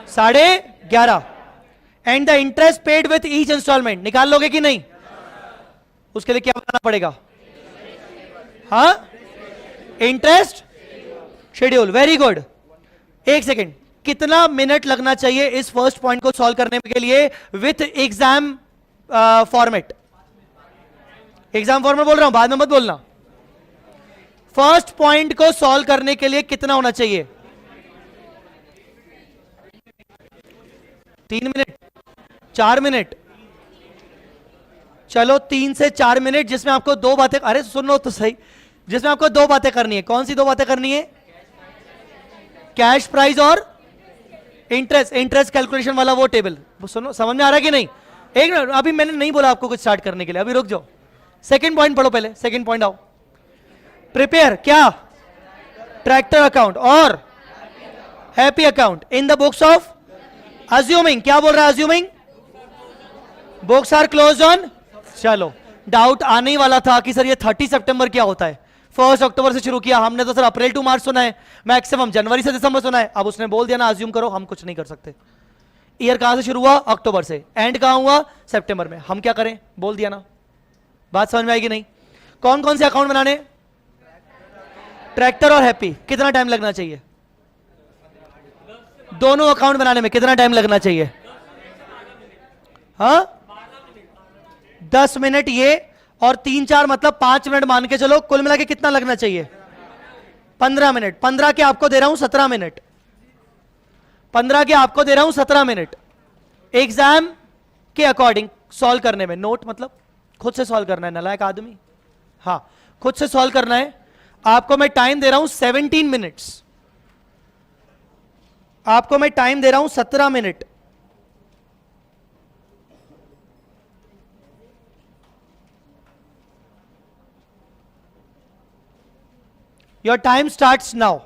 11.5, and the interest paid with each installment निकाल लोगे कि नहीं? उसके लिए क्या बनाना पड़ेगा? हाँ, इंटरेस्ट शेड्यूल। Very good. एक सेकेंड, कितना मिनट लगना चाहिए इस फर्स्ट पॉइंट को सॉल्व करने के लिए with exam format? Exam format बोल रहा हूं, बाद में मत बोलना। फर्स्ट पॉइंट को सॉल्व करने के लिए कितना होना चाहिए? 3 मिनट, 4 मिनट? चलो 3 से 4 मिनट, जिसमें आपको दो बातें, अरे सुनो तो सही, जिसमें आपको दो बातें करनी है। कौन सी दो बातें करनी है? कैश प्राइस और इंटरेस्ट, इंटरेस्ट कैलकुलेशन वाला वो टेबल। सुनो, समझ में आ रहा है कि नहीं? एक मिनट, अभी मैंने नहीं बोला आपको कुछ स्टार्ट करने के लिए, अभी रुक जाओ। सेकंड पॉइंट पढ़ो पहले, सेकंड पॉइंट आओ। प्रिपेयर क्या? ट्रैक्टर अकाउंट और Happy account in the books of assuming. क्या बोल रहा है assuming? Books are close on. चलो, डाउट आने ही वाला था कि सर ये 30 सितंबर क्या होता है। 1 अक्टूबर से शुरू किया हमने, तो सर अप्रैल टू मार्च सुना है, मैक्सिमम जनवरी से दिसंबर सुना है। अब उसने बोल दिया ना अज्यूम करो, हम कुछ नहीं कर सकते। ईयर कहां से शुरू हुआ? अक्टूबर से। एंड कहां हुआ? सितंबर में। हम क्या करें? बोल दिया ना। बात समझ में आएगी नहीं? कौन कौन से अकाउंट बनाने? ट्रैक्टर और हैप्पी। कितना टाइम लगना चाहिए दोनों अकाउंट बनाने में? कितना टाइम लगना चाहिए? हाँ, 10 मिनट ये, और 3-4 मतलब 5 मिनट मान के चलो। कुल मिला के कितना लगना चाहिए? 15 मिनट। 15 के आपको दे रहा हूं 17 मिनट। 15 के आपको दे रहा हूं 17 मिनट एग्जाम के अकॉर्डिंग सॉल्व करने में। नोट मतलब खुद से सॉल्व करना है, नालायक आदमी। हाँ, खुद से सॉल्व करना है। आपको मैं टाइम दे रहा हूं 17 मिनट्स। आपको मैं टाइम दे रहा हूं 17 minute. Your time starts now.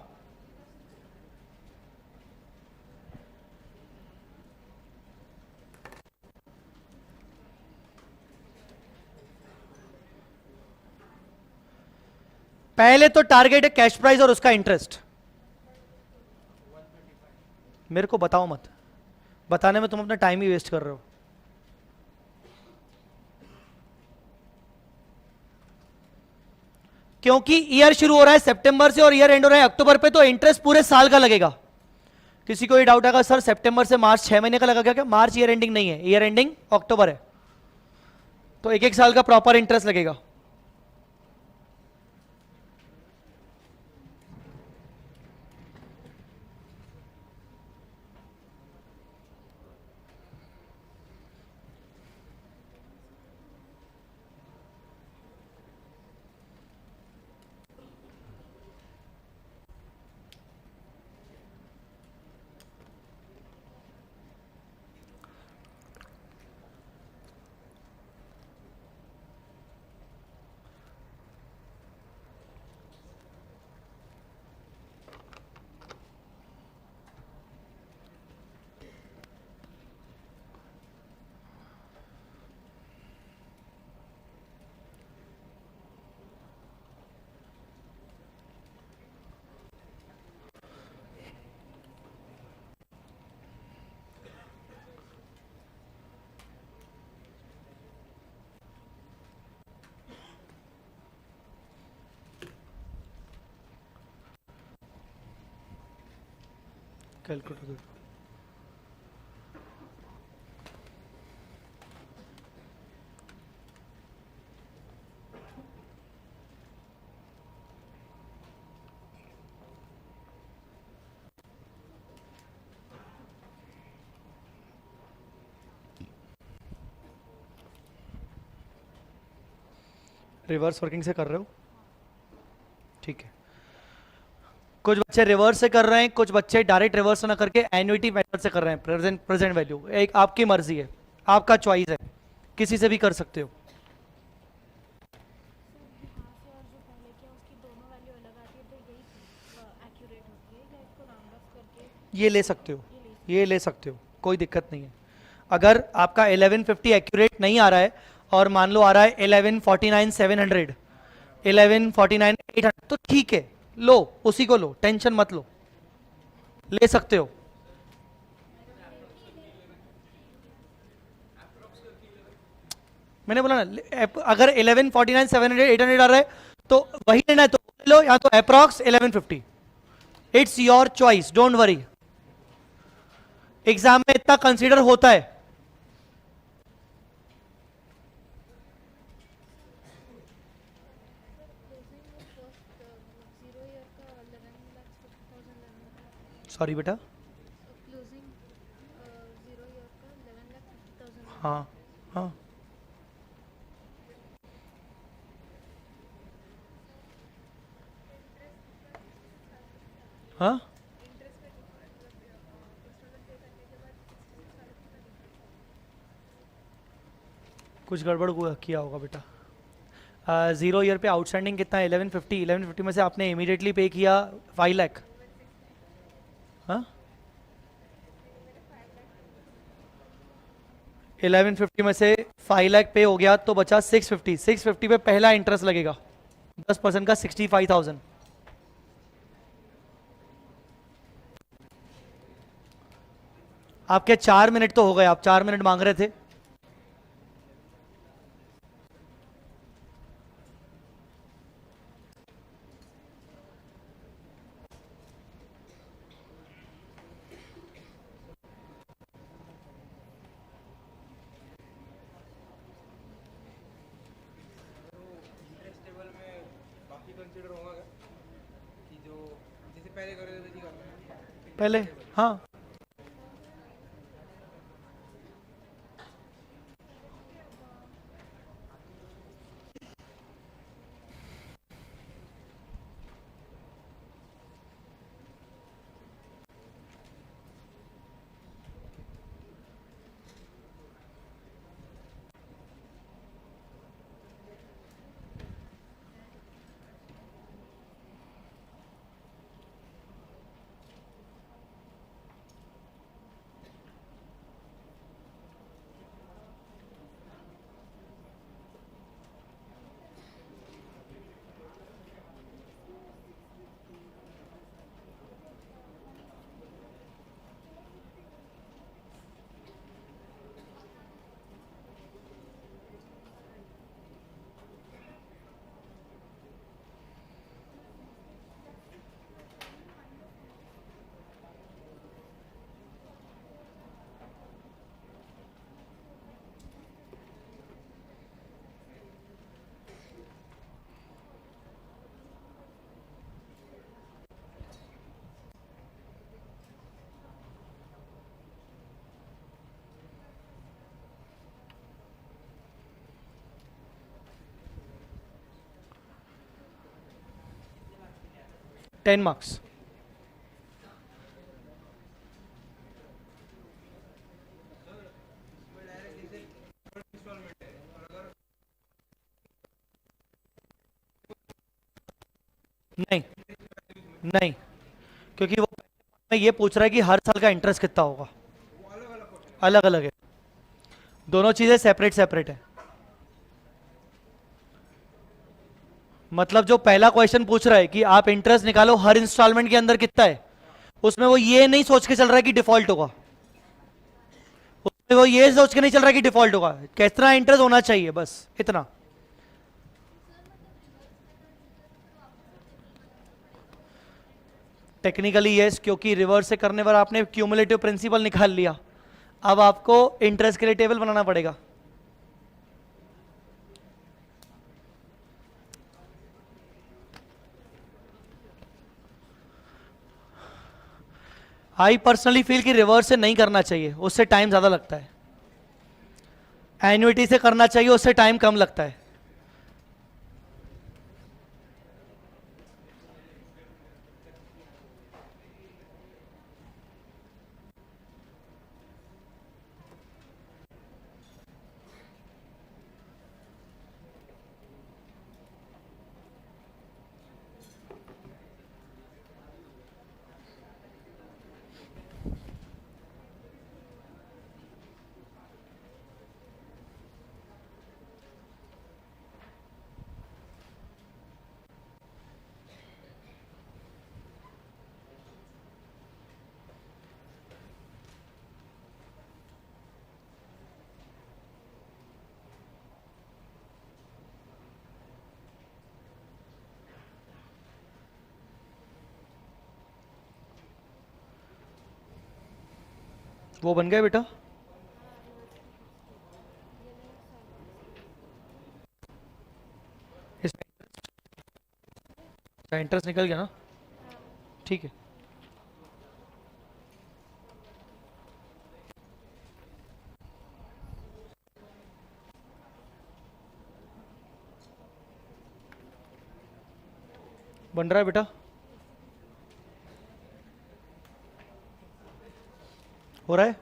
पहले तो टारगेट है कैश प्राइस और उसका इंटरेस्ट। मेरे को बताओ मत, बताने में तुम अपना टाइम ही वेस्ट कर रहे हो। क्योंकि ईयर शुरू हो रहा है सितंबर से और ईयर एंड हो रहा है अक्टूबर पे, तो इंटरेस्ट पूरे साल का लगेगा। किसी को ये डाउट आएगा सर सितंबर से मार्च 6 महीने का लगा क्या? मार्च ईयर एंडिंग नहीं है, ईयर एंडिंग अक्टूबर है, तो एक एक साल का प्रॉपर इंटरेस्ट लगेगा। कैलकुलेटर रिवर्स वर्किंग से कर रहे हो, ठीक है। कुछ बच्चे रिवर्स से कर रहे हैं, कुछ बच्चे डायरेक्ट रिवर्स ना करके एन्युटी मेथड से कर रहे हैं, प्रेजेंट वैल्यू। एक आपकी मर्जी है, आपका चॉइस है, किसी से भी कर सकते हो। ये ले सकते हो, ये ले सकते हो, कोई दिक्कत नहीं है। अगर आपका 1150 एक्यूरेट नहीं आ रहा है और मान लो आ रहा है 1149,700, 1149,800, तो ठीक है, लो उसी को लो, टेंशन मत लो, ले सकते हो। मैंने बोला ना, अगर 1149,700, 800 आ रहा है तो वही लेना है तो लो, या तो approx 1150। It's your choice, don't worry. Exam में इतना कंसीडर होता है। सॉरी बेटा, हाँ हाँ, हाँ, कुछ गड़बड़ किया होगा बेटा। 0 ईयर पे आउटस्टैंडिंग कितना है? 1150। 1150 में से आपने इमीडिएटली पे किया 5 लाख। हाँ, 1150 में से 5 लाख पे हो गया तो बचा 650। 650 पे पहला इंटरेस्ट लगेगा 10% का, 65,000। आपके 4 मिनट तो हो गए, आप 4 मिनट मांग रहे थे। पहले हाँ, टेन मार्क्स। नहीं नहीं, क्योंकि वो मैं ये पूछ रहा है कि हर साल का इंटरेस्ट कितना होगा, अलग अलग है, दोनों चीजें सेपरेट सेपरेट है। मतलब जो पहला क्वेश्चन पूछ रहा है कि आप इंटरेस्ट निकालो हर इंस्टॉलमेंट के अंदर कितना है, उसमें वो ये नहीं सोच के चल रहा है कि डिफॉल्ट होगा, उसमें वो ये सोच के नहीं चल रहा है कि डिफॉल्ट होगा, कितना इंटरेस्ट होना चाहिए, बस इतना। टेक्निकली यस, क्योंकि रिवर्स से करने पर आपने क्यूमुलेटिव प्रिंसिपल निकाल लिया, अब आपको इंटरेस्ट के लिए टेबल बनाना पड़ेगा। आई पर्सनली फील कि रिवर्स से नहीं करना चाहिए, उससे टाइम ज्यादा लगता है। एन्युइटी से करना चाहिए, उससे टाइम कम लगता है। वो बन गए बेटा? इसमें इंटरेस्ट निकल गया ना? ठीक है। बन रहा है बेटा? हो रहा है?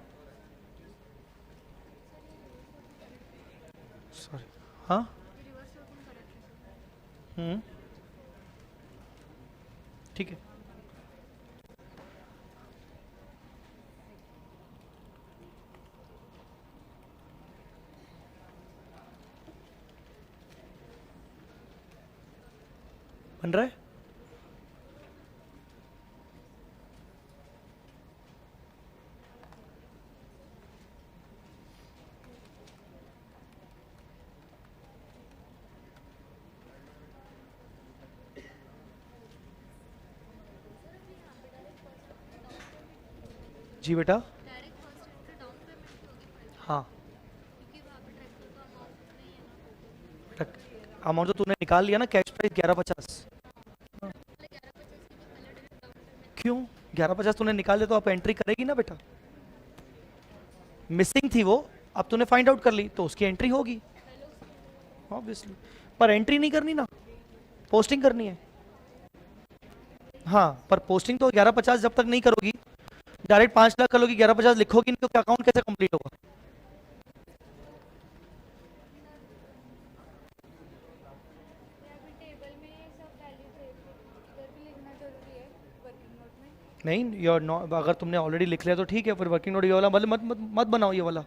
सॉरी। हाँ। ठीक है। बन रहा है? जी बेटा। हाँ। अमाउंट तो तूने निकाल लिया ना, कैश प्राइस 1150। क्यों? 1150 तूने निकाल लिया तो आप एंट्री करेगी ना बेटा? मिसिंग थी वो, अब तूने फाइंड आउट कर ली तो उसकी एंट्री होगी ऑब्वियसली। पर एंट्री नहीं करनी ना, पोस्टिंग करनी है। हाँ, पर पोस्टिंग तो 1150 जब तक नहीं करोगी, डायरेक्ट 5 लाख कर लोगी, 1150 लिखोगी नहीं तो क्या अकाउंट कैसे कंप्लीट होगा? नहीं, योर नॉट, अगर तुमने ऑलरेडी लिख लिया तो ठीक है, फिर वर्किंग नोट ये वाला मतलब मत बनाओ ये वाला।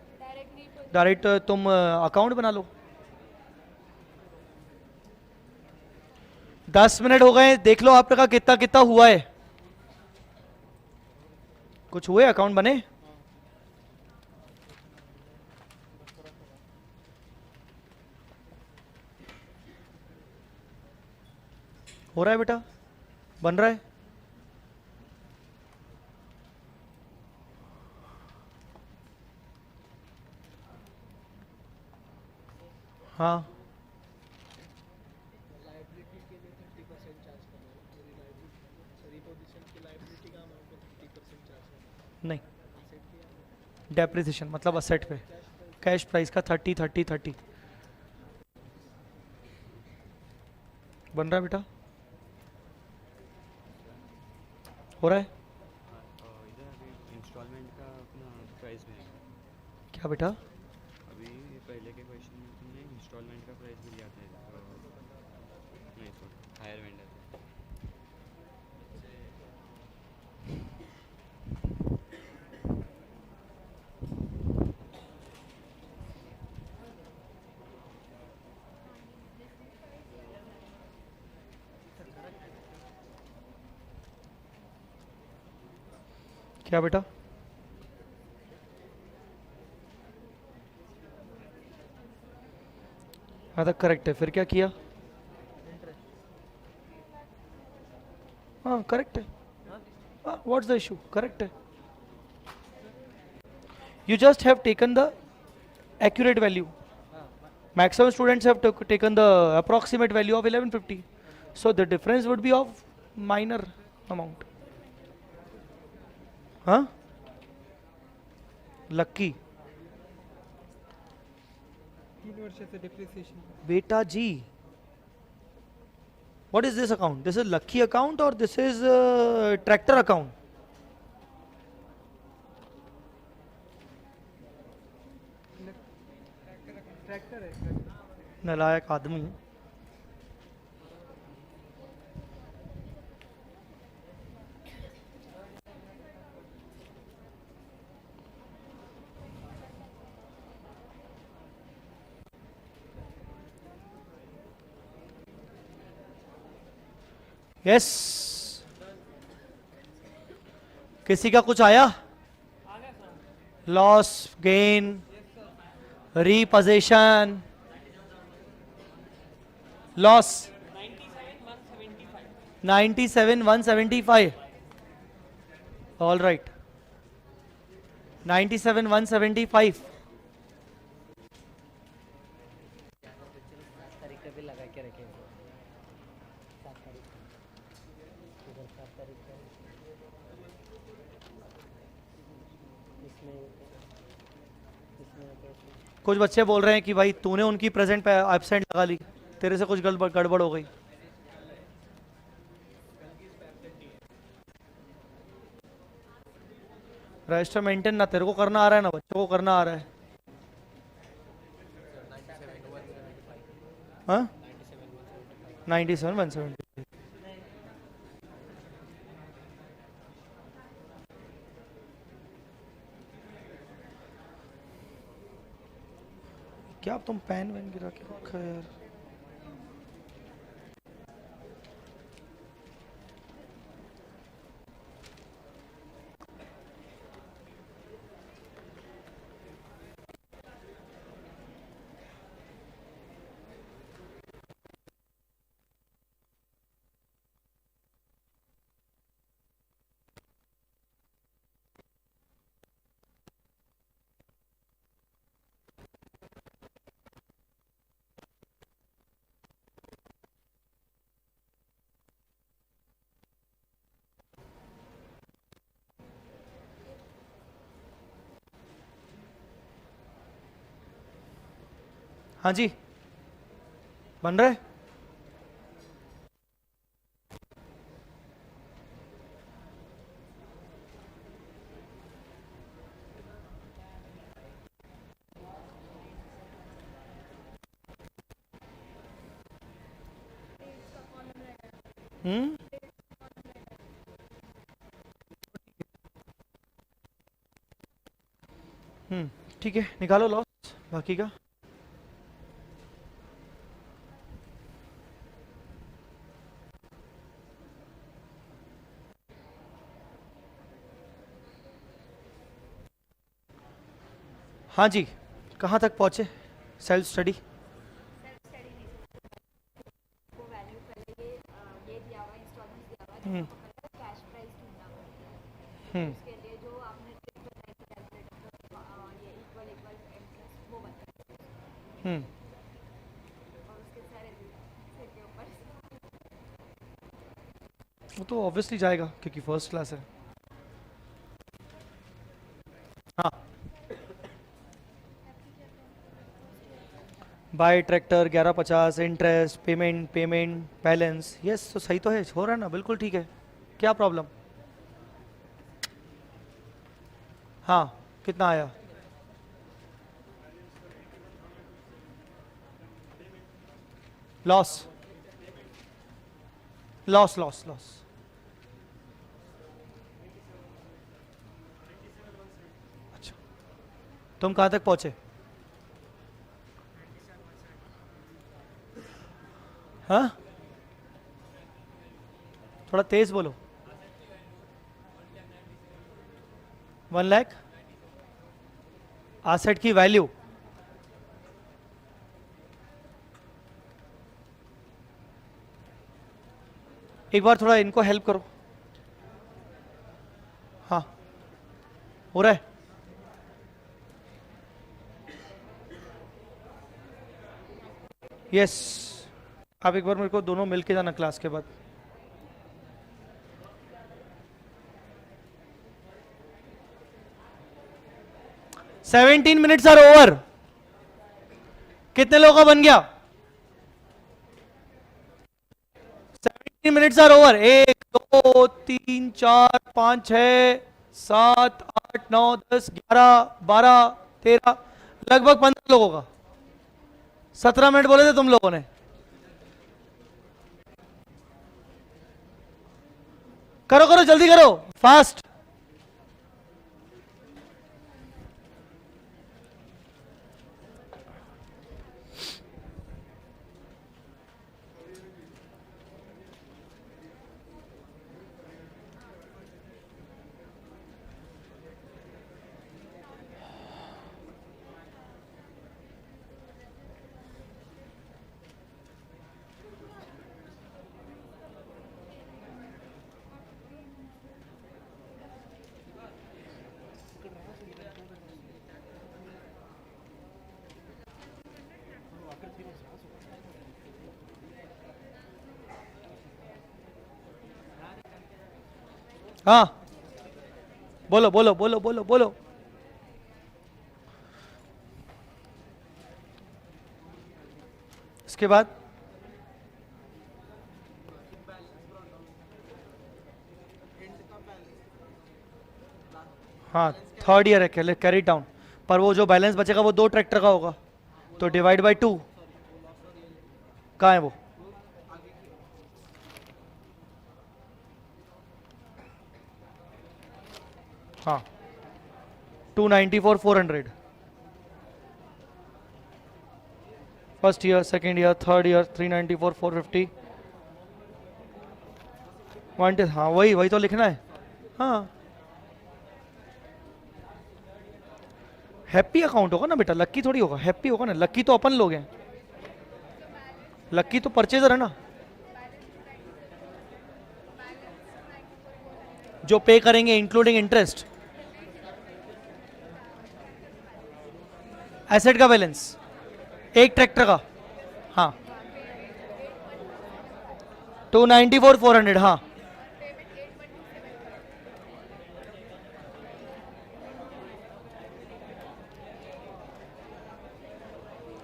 डायरेक्ट तुम अकाउंट बना लो। 10 मिनट हो गए, देख लो आपका कितना कितना हुआ है। कुछ हुए? अकाउंट बने? हो रहा है बेटा? बन रहा है? हाँ। नहीं, डेप्रिसिएशन मतलब असेट पे कैश प्राइस का 30 30 30। बन रहा है बेटा? हो रहा है? इधर अभी इंस्टॉलमेंट का अपना प्राइस भी है क्या बेटा? अभी पहले के क्वेश्चन में तुमने इंस्टॉलमेंट का प्राइस भी लिया था नहीं सॉरी हायर वेंडर क्या बेटा? हाँ तक करेक्ट है, फिर क्या किया? हाँ करेक्ट है। What's the issue? करेक्ट है। You just have taken the accurate value. Maximum students have taken the approximate value of 1150. So the difference would be of minor amount. Huh? Lucky. 3 वर्ष से depreciation. Beta G. What is this account? This is lucky account or this is tractor account? Tractor है। नालायक आदमी। यस। किसी का कुछ आया? Loss, gain, repossession, loss 97,175। All right, 97 175 तारीख का भी लगा के रखेंगे 7 तारीख इधर 7 तारीख का इसमें कैसे कुछ बच्चे बोल रहे हैं कि भाई तूने उनकी प्रेजेंट पे एब्सेंट लगा ली, तेरे से कुछ गड़बड़ गड़बड़ हो गई। रजिस्टर मेंटेन ना तेरे को करना आ रहा है ना बच्चों को करना आ रहा है। हाँ 97 175 क्या अब तुम पेन वैन गिरा के रखा है यार। हाँ जी बन रहा है। हम्म ठीक है निकालो लॉस बाकी का। हाँ जी कहाँ तक पहुँचे सेल्फ स्टडी। को वैल्यू पहले ये दिया हुआ इंस्टॉलमेंट दिया हुआ है हम्म तो कैश प्राइस ढूंढना पड़ता है। हम्म उसके लिए जो आपने ट्रिक बताई थी कैलकुलेटर ये इक्वल इंटरेस्ट वो बताया हम्म और उसके सारे सिर के ऊपर वो तो ऑब्वियसली जाएगा क्योंकि फर्स्ट क्लास है। हाँ by tractor 1150 interest payment balance yes तो सही तो है हो रहा है ना बिल्कुल ठीक है। क्या प्रॉब्लम। हाँ कितना आया। लॉस लॉस लॉस लॉस अच्छा तुम कहाँ तक पहुँचे। हाँ थोड़ा तेज बोलो। 1 लाख एसेट की वैल्यू एक बार थोड़ा इनको हेल्प करो। हाँ हो रहा है। यस आप एक बार मेरे को दोनों मिलके जाना क्लास के बाद। Seventeen minutes are over. कितने लोगों का बन गया। 17 मिनट्स आर ओवर। 1 2 3 4 5 6 7 8 9 10 11 12 13 लगभग 15 लोगों का। 17 मिनट बोले थे तुम लोगों ने। करो करो जल्दी करो फास्ट। हाँ बोलो बोलो बोलो बोलो बोलो। इसके बाद हाँ थर्ड ईयर है, कैरी डाउन, पर वो जो बैलेंस बचेगा वो 2 ट्रैक्टर का होगा, तो डिवाइड बाय 2। कहाँ है वो? हाँ 294,400 first year, second year, third year 394,450 1। हाँ वही वही तो लिखना है। हाँ हैप्पी अकाउंट होगा ना बेटा, लक्की थोड़ी होगा, हैप्पी होगा ना। लक्की तो अपन लोग हैं, लक्की तो परचेजर है ना, जो पे करेंगे इंक्लूडिंग इंटरेस्ट। एसेट का बैलेंस एक ट्रैक्टर का, हाँ 294,400। हाँ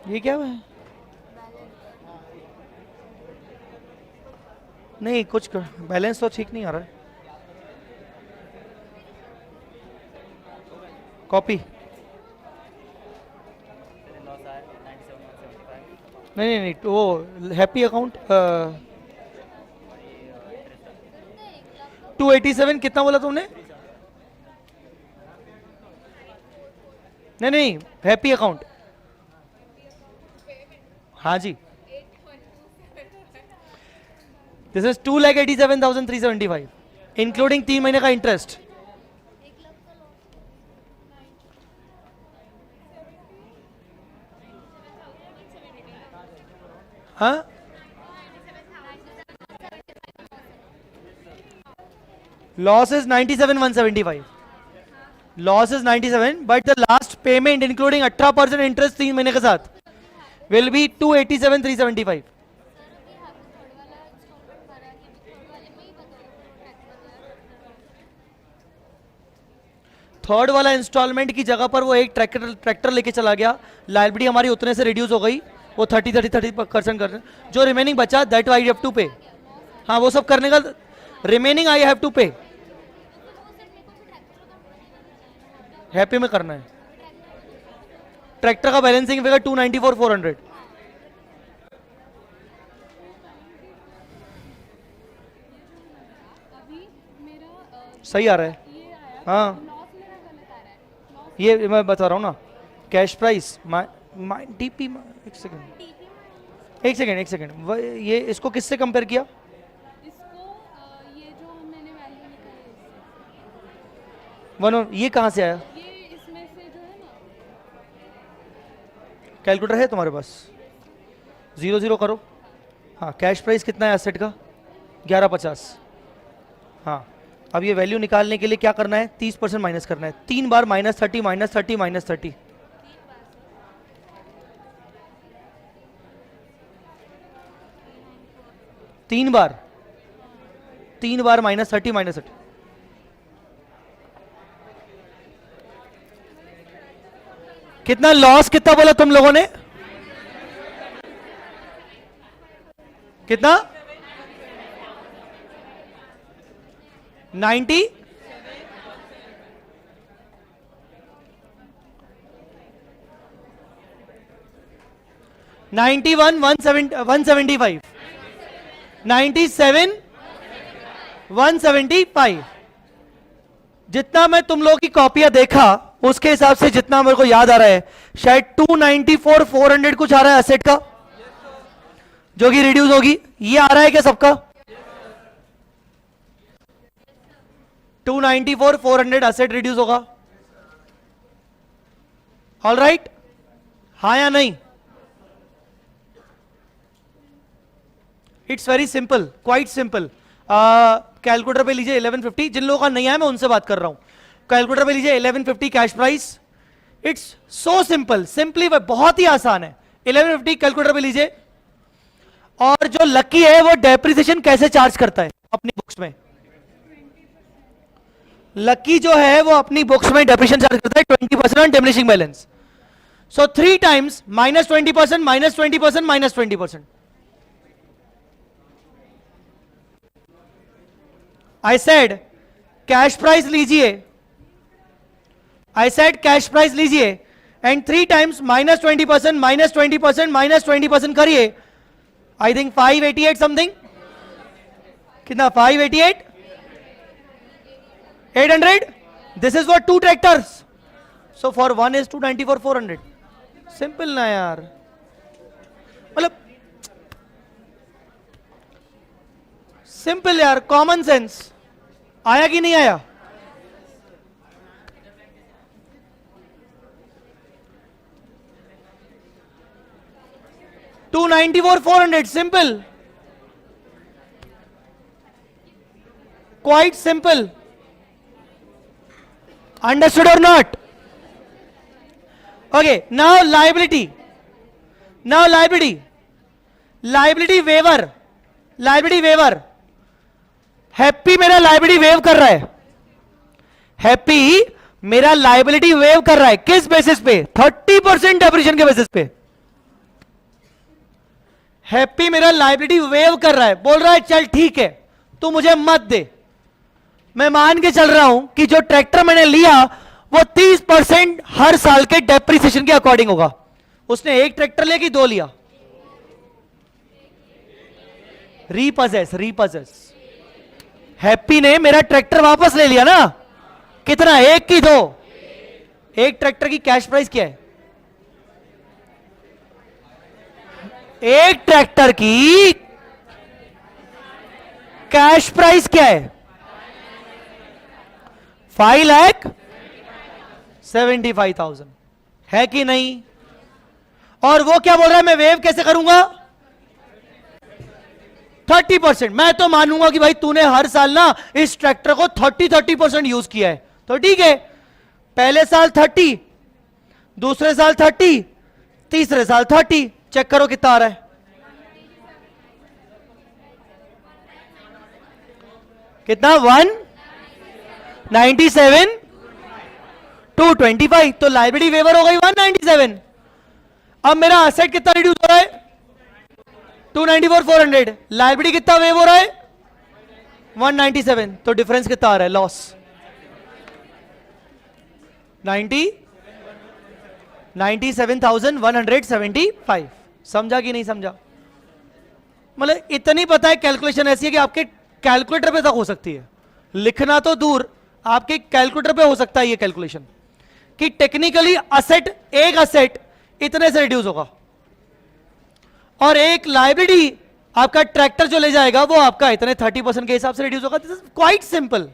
ये क्या है? नहीं कुछ बैलेंस तो ठीक नहीं आ रहा है। कॉपी नहीं नहीं नहीं, वो हैप्पी अकाउंट 287 कितना बोला तुमने? नहीं नहीं हैप्पी अकाउंट, हाँ जी दिस इज 2,87,375 इंक्लूडिंग 3 महीने का इंटरेस्ट। हाँ loss is 97,175, loss is 97, but the last payment including 18% interest 3 महीने के साथ विल बी 287,375। थर्ड वाला इंस्टॉलमेंट की जगह पर वो एक ट्रैक्टर लेके चला गया, लायबिलिटी हमारी उतने से रिड्यूस हो गई, वो 30% कर रहे हैं। जो रिमेनिंग बचा दैट आई हैव टू पे। हाँ वो सब करने का रिमेनिंग आई हैव टू पे, हैप्पी में करना है। ट्रैक्टर का बैलेंसिंग फिगर 294,400। सही आ रहा है। हाँ ये मैं बता रहा हूँ ना, कैश प्राइस डीपी। एक सेकेंड ये इसको किससे कंपेयर किया? इसको ये जो मैंने वैल्यू निकाली वनो ये कहाँ से आया? ये इसमें से जो है ना, कैलकुलेटर है तुम्हारे पास? 0 करो। हाँ कैश प्राइस कितना है एसेट का? 1150। हाँ अब ये वैल्यू निकालने के लिए क्या करना है? 30% माइनस करना है, 3 बार -30 -30 -30। 3 बार -30 -30। कितना लॉस कितना बोला तुम लोगों ने? कितना? 90 91 175 97 175। जितना मैं तुम लोगों की कॉपियां देखा उसके हिसाब से जितना मेरे को याद आ रहा है, शायद 294,400 कुछ आ रहा है एसेट का, जो कि रिड्यूस होगी। ये आ रहा है क्या सबका? 294,400 एसेट रिड्यूस होगा। ऑल राइट, हाँ या नहीं? It's very simple, quite simple. Calculator पे लीजिए 1150, जिन लोगों का नहीं आया मैं उनसे बात कर रहा हूं। कैलकुलेटर पे लीजिए 1150 cash price. It's so simple, simply बहुत ही आसान है। 1150 कैलकुलेटर पे लीजिए। और जो लकी है वो डेप्रिसिएशन कैसे चार्ज करता है अपनी बुक्स में? लकी जो है वो अपनी बुक्स में डेप्रिसिएशन चार्ज करता है 20% on diminishing balance. So 3 times -20%, -20%, -20%. I said cash price लीजिए, I said कैश प्राइस लीजिए एंड 3 टाइम्स -20%, -20%, -20% करिए. I think 588 something. कितना? 588, 800. This is for 2 tractors. So for 1 is 294, 400. Simple ना यार, मतलब सिंपल यार, कॉमन सेंस. आया कि नहीं आया? $294, $400. Simple. Quite simple. Understood or not? Okay. Now liability. Liability waiver. Liability waiver. Happy मेरा लाइबिलिटी वेव कर रहा है. हैप्पी मेरा लाइबिलिटी वेव कर रहा है. किस बेसिस पे? 30% डेप्रिसिएशन के बेसिस पे. हैप्पी मेरा लाइबिलिटी वेव कर रहा है. बोल रहा है चल ठीक है, तू मुझे मत दे. मैं मान के चल रहा हूं कि जो ट्रैक्टर मैंने लिया वो 30% हर साल के डेप्रिसिएशन के अकॉर्डिंग होगा. उसने 1 ट्रैक्टर लिया कि 2 लिया? रीपजेस. हैप्पी ने मेरा ट्रैक्टर वापस ले लिया ना. कितना? 1 की 2? 1 ट्रैक्टर की कैश प्राइस क्या है? 1 ट्रैक्टर की कैश प्राइस क्या है? 5,75,000 है कि नहीं? और वो क्या बोल रहा है, मैं वेव कैसे करूंगा? 30%. मैं तो मानूंगा कि भाई तूने हर साल ना इस ट्रैक्टर को 30% यूज किया है, तो ठीक है. पहले साल 30, दूसरे साल 30, तीसरे साल 30. चेक करो कितना आ रहा है. कितना? 197, 225. तो लाइबिलिटी वेवर हो गई 197. अब मेरा असेट कितना रिड्यूस हो रहा है? 294, 400. लाइबिलिटी कितना वेव हो रहा है? 197. तो डिफरेंस कितना आ रहा है? लॉस 97,175. समझा कि नहीं समझा? मतलब इतनी पता है, कैलकुलेशन ऐसी है कि आपके कैलकुलेटर पे तक हो सकती है. लिखना तो दूर, आपके कैलकुलेटर पे हो सकता है ये कैलकुलेशन कि टेक्निकली असेट, एक असेट इतने से रिड्यूस होगा और एक लाइबिलिटी आपका ट्रैक्टर जो ले जाएगा वो आपका इतने 30% के हिसाब से रिड्यूस होगा. This is quite simple.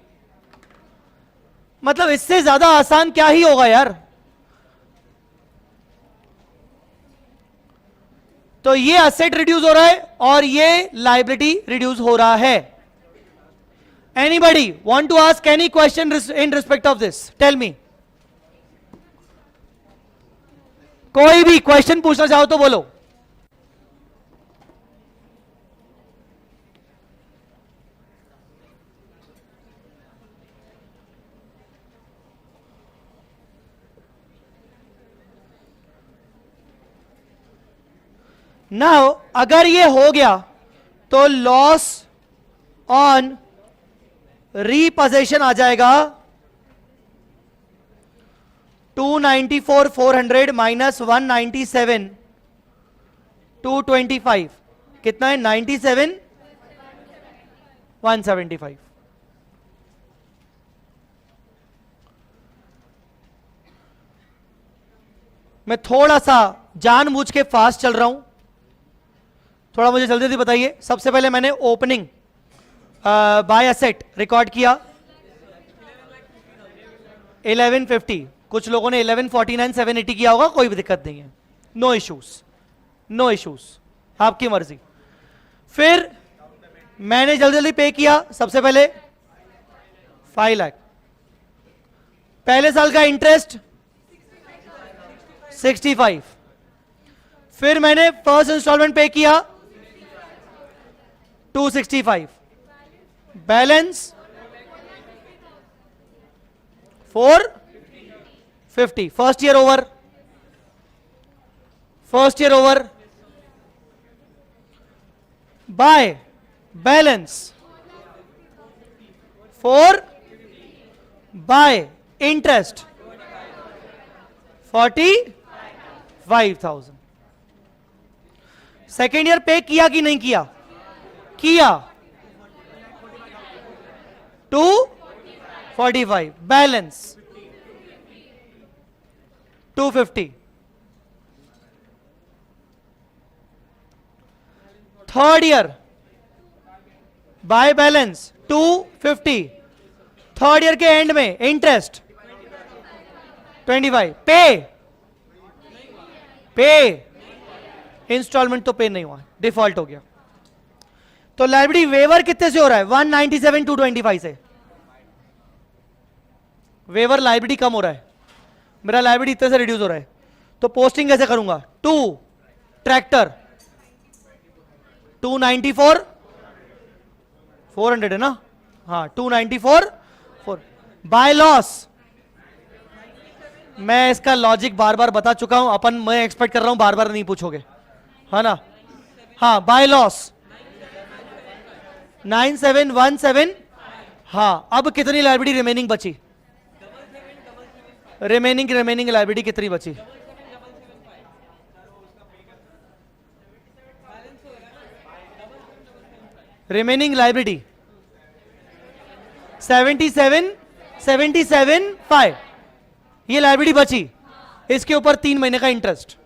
मतलब इससे ज्यादा आसान क्या ही होगा यार. तो ये असेट रिड्यूस हो रहा है और ये लाइबिलिटी रिड्यूस हो रहा है. Anybody want to ask any question in respect of this? Tell me. कोई भी क्वेश्चन पूछना चाहो तो बोलो. नाउ अगर ये हो गया तो लॉस ऑन रीपोजेशन आ जाएगा 294, 400 माइनस 197, 225. कितना है? 97, 175. मैं थोड़ा सा जानबूझ के फास्ट चल रहा हूं, थोड़ा मुझे जल्दी जल्दी बताइए. सबसे पहले मैंने ओपनिंग बाय एसेट रिकॉर्ड किया 1150. कुछ लोगों ने 1149, 780 किया होगा, कोई भी दिक्कत नहीं है. नो इश्यूज, नो इश्यूज, आपकी मर्जी. फिर मैंने जल्दी जल्दी पे किया. सबसे पहले 5 लाख. पहले साल का इंटरेस्ट 65. फिर मैंने फर्स्ट इंस्टॉलमेंट पे किया 265. Balance 450. First year over. First year over. Buy balance 4. Buy interest 45,000. Second year पे किया कि नहीं किया? किया. 245. Balance 250. Third year by balance 250. Third year के एंड में इंटरेस्ट 25. पे इंस्टॉलमेंट तो पे नहीं हुआ, डिफॉल्ट हो गया. तो लाइबिलिटी वेवर कितने से हो रहा है? 197 225 से. वेवर लाइबिलिटी कम हो रहा है, मेरा लाइबिलिटी इतने से रिड्यूस हो रहा है. तो पोस्टिंग कैसे करूंगा? 2 ट्रैक्टर 294 400 है ना? हाँ 294 4. बाय लॉस मैं इसका लॉजिक बार बार बता चुका हूं अपन, मैं एक्सपेक्ट कर रहा हूं बार बार नहीं पूछोगे, है ना? हाँ बाय लॉस 9717. हाँ अब कितनी लाइबिलिटी रिमेनिंग बची? रिमेनिंग लाइबिलिटी कितनी बची? Remaining liability 77,5. ये लाइबिलिटी बची, इसके ऊपर 3 महीने का इंटरेस्ट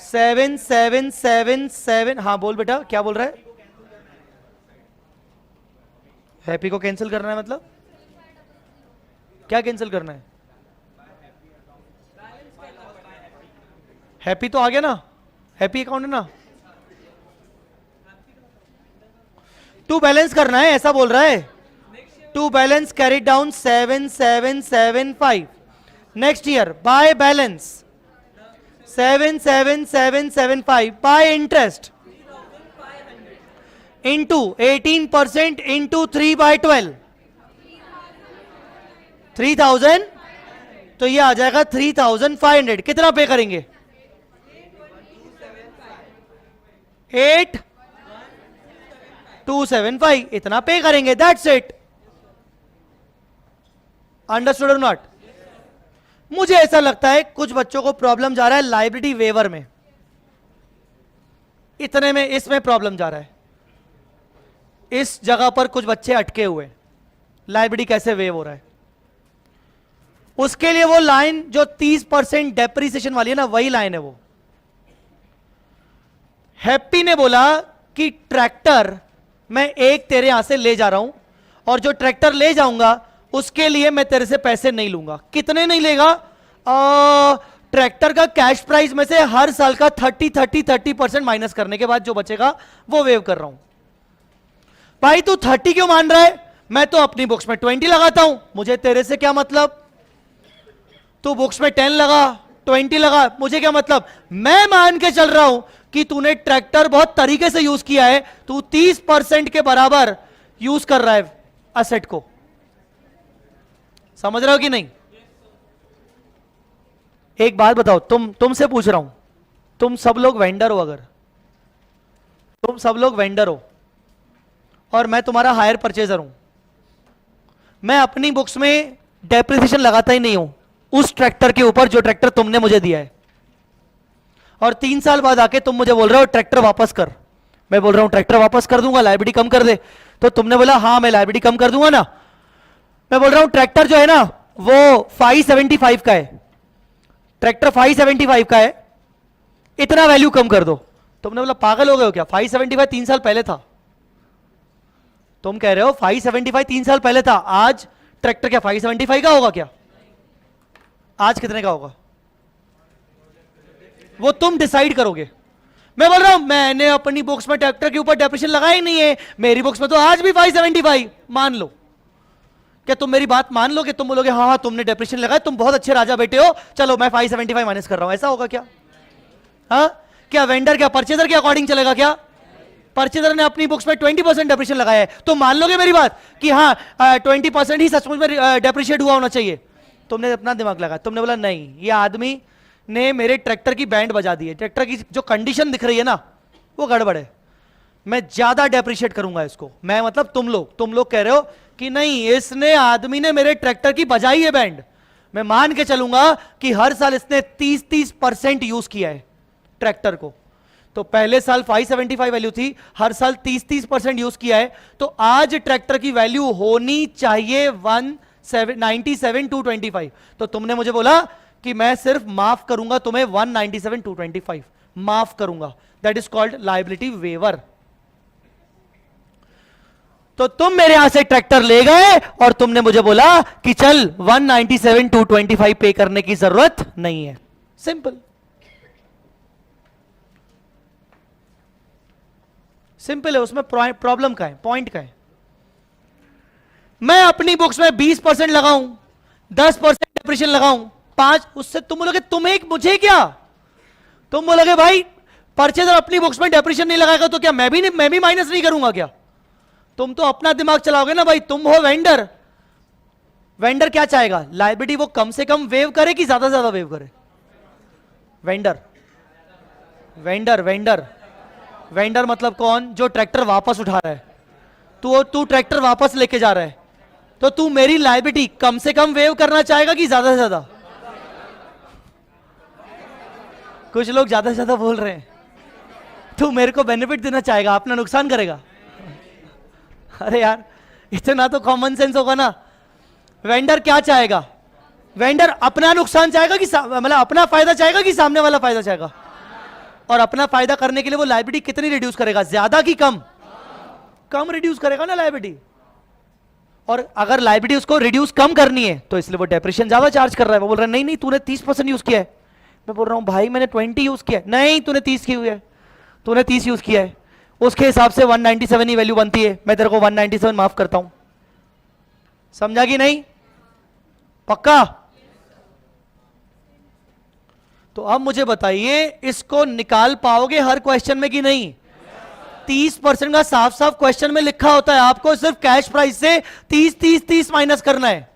7777. हाँ बोल बेटा, क्या बोल रहा है? हैप्पी को कैंसिल करना है मतलब क्या कैंसिल करना है? हैप्पी तो आ गया ना, हैप्पी अकाउंट है ना. टू बैलेंस करना है ऐसा बोल रहा है. To balance carry down 7775. Next year by balance 77775 by interest into 18% into 3/12 3000. तो ये आ जाएगा 3500. कितना पे करेंगे? 8275. इतना पे करेंगे, दैट्स इट. अंडरस्टूड और नॉट? मुझे ऐसा लगता है कुछ बच्चों को प्रॉब्लम जा रहा है लाइबिलिटी वेवर में, इतने में इसमें प्रॉब्लम जा रहा है. इस जगह पर कुछ बच्चे अटके हुए, लाइबिलिटी कैसे वेव हो रहा है. उसके लिए वो लाइन जो 30% डेप्रिसिएशन वाली है ना, वही लाइन है वो. हैप्पी ने बोला कि ट्रैक्टर मैं एक तेरे यहां से ले जा रहा हूं, और जो ट्रैक्टर ले जाऊंगा उसके लिए मैं तेरे से पैसे नहीं लूंगा. कितने नहीं लेगा? ट्रैक्टर का कैश प्राइस में से हर साल का 30% माइनस करने के बाद जो बचेगा वो वेव कर रहा हूं. भाई तू 30 क्यों मान रहा है? मैं तो अपनी बुक्स में 20 लगाता हूं, मुझे तेरे से क्या मतलब? तू बुक्स में 10 लगा 20 लगा, मुझे क्या मतलब? मैं मान के चल रहा हूं कि तूने ट्रैक्टर बहुत तरीके से यूज किया है, तू 30% के बराबर यूज कर रहा है असेट को. समझ रहे हो कि नहीं? एक बात बताओ, तुमसे पूछ रहा हूं, तुम सब लोग वेंडर हो, अगर तुम सब लोग वेंडर हो और मैं तुम्हारा हायर परचेजर हूं, मैं अपनी बुक्स में डेप्रिसिएशन लगाता ही नहीं हूं उस ट्रैक्टर के ऊपर जो ट्रैक्टर तुमने मुझे दिया है, और 3 साल बाद आके तुम मुझे बोल रहे हो ट्रैक्टर वापस कर. मैं बोल रहा हूं ट्रैक्टर वापस कर दूंगा, लाइबिलिटी कम कर दे. तो तुमने बोला हाँ मैं लाइबिलिटी कम कर दूंगा ना. मैं बोल रहा हूं ट्रैक्टर जो है ना वो 575 का है, ट्रैक्टर 575 का है, इतना वैल्यू कम कर दो. तुमने बोला पागल हो गए हो क्या? 575 3 साल पहले था. तुम कह रहे हो 575 3 साल पहले था, आज ट्रैक्टर क्या 575 का होगा क्या? आज कितने का होगा वो तुम डिसाइड करोगे. मैं बोल रहा हूं मैंने अपनी बुक्स में ट्रैक्टर के ऊपर डेप्रिसिएशन लगाया ही नहीं है, मेरी बुक्स में तो आज भी 575. मान लो, क्या तुम मेरी बात मान लो कि तुम बोलोगे हाँ हाँ तुमने डेप्रिसिएशन लगाया, तुम बहुत अच्छे राजा बेटे हो, चलो मैं 575 माइनस कर रहा हूं, ऐसा होगा क्या? हाँ क्या वेंडर क्या परचेजर के अकॉर्डिंग चलेगा क्या? परचेजर ने अपनी बुक्स में 20% डेप्रिशिएशन लगाया है, तो मान लोगे मेरी बात कि हाँ 20% ही सचमुच में डेप्रिशिएट हुआ होना चाहिए? तुमने अपना दिमाग लगाया, तुमने बोला नहीं, ये आदमी ने मेरे ट्रैक्टर की बैंड बजा दी है, ट्रैक्टर की जो कंडीशन दिख रही है ना वो गड़बड़ है, मैं ज्यादा डेप्रिशिएट करूंगा इसको। मैं मतलब तुम लोग कह रहे हो कि नहीं, इसने आदमी ने मेरे ट्रैक्टर की बजाई है बैंड, मैं मान के चलूंगा कि हर साल इसने 30% यूज किया है ट्रैक्टर को। तो पहले साल 575 वैल्यू थी, हर साल 30% यूज किया है, तो आज ट्रैक्टर की वैल्यू होनी चाहिए 197,225। तो तुमने मुझे बोला कि मैं सिर्फ माफ करूंगा तुम्हें 197,225 माफ करूंगा, that is called liability waiver. तो तुम मेरे यहां से ट्रैक्टर ले गए और तुमने मुझे बोला कि चल 197,225 पे करने की जरूरत नहीं है। सिंपल सिंपल है, उसमें प्रॉब्लम का है, पॉइंट का है। मैं अपनी बुक्स में 20% लगाऊं, 10% डेप्रिशिएशन लगाऊं, 5, उससे तुम बोलोगे तुम्हें मुझे क्या? तुम बोलोगे भाई परचेजर अपनी बुक्स में डेप्रिशिएशन नहीं लगाएगा तो क्या मैं भी माइनस नहीं करूंगा क्या? तुम तो अपना दिमाग चलाओगे ना भाई, तुम हो वेंडर। वेंडर क्या चाहेगा? लायबिलिटी वो कम से कम वेव करे कि ज्यादा से ज्यादा वेव करे? वेंडर वेंडर वेंडर वेंडर मतलब कौन? जो ट्रैक्टर वापस उठा रहा है। तू ट्रैक्टर वापस लेके जा रहा है, तो तू मेरी लायबिलिटी कम से कम वेव करना चाहेगा कि ज्यादा से ज्यादा? कुछ लोग ज्यादा से ज्यादा बोल रहे हैं। तू मेरे को बेनिफिट देना चाहेगा, अपना नुकसान करेगा? अरे यार इतना तो कॉमन सेंस होगा ना। वेंडर क्या चाहेगा? वेंडर अपना नुकसान चाहेगा कि मतलब अपना फायदा चाहेगा कि सामने वाला फायदा चाहेगा? और अपना फायदा करने के लिए वो लायबिलिटी कितनी रिड्यूस करेगा? ज्यादा कि कम? कम रिड्यूस करेगा ना लायबिलिटी। और अगर लायबिलिटी उसको रिड्यूस कम करनी है तो इसलिए वो डेप्रिशिएशन ज्यादा चार्ज कर रहा है। वो बोल रहा है नहीं नहीं तूने 30% यूज किया है। मैं बोल रहा हूं भाई मैंने 20 यूज किया है। नहीं तूने 30 की हुई है, तूने 30 यूज किया है, उसके हिसाब से 197 ही वैल्यू बनती है, मैं तेरे को 197 माफ करता हूं। समझा कि नहीं? पक्का? तो अब मुझे बताइए इसको निकाल पाओगे हर क्वेश्चन में कि नहीं? 30% का साफ साफ क्वेश्चन में लिखा होता है, आपको सिर्फ कैश प्राइस से 30 माइनस करना है।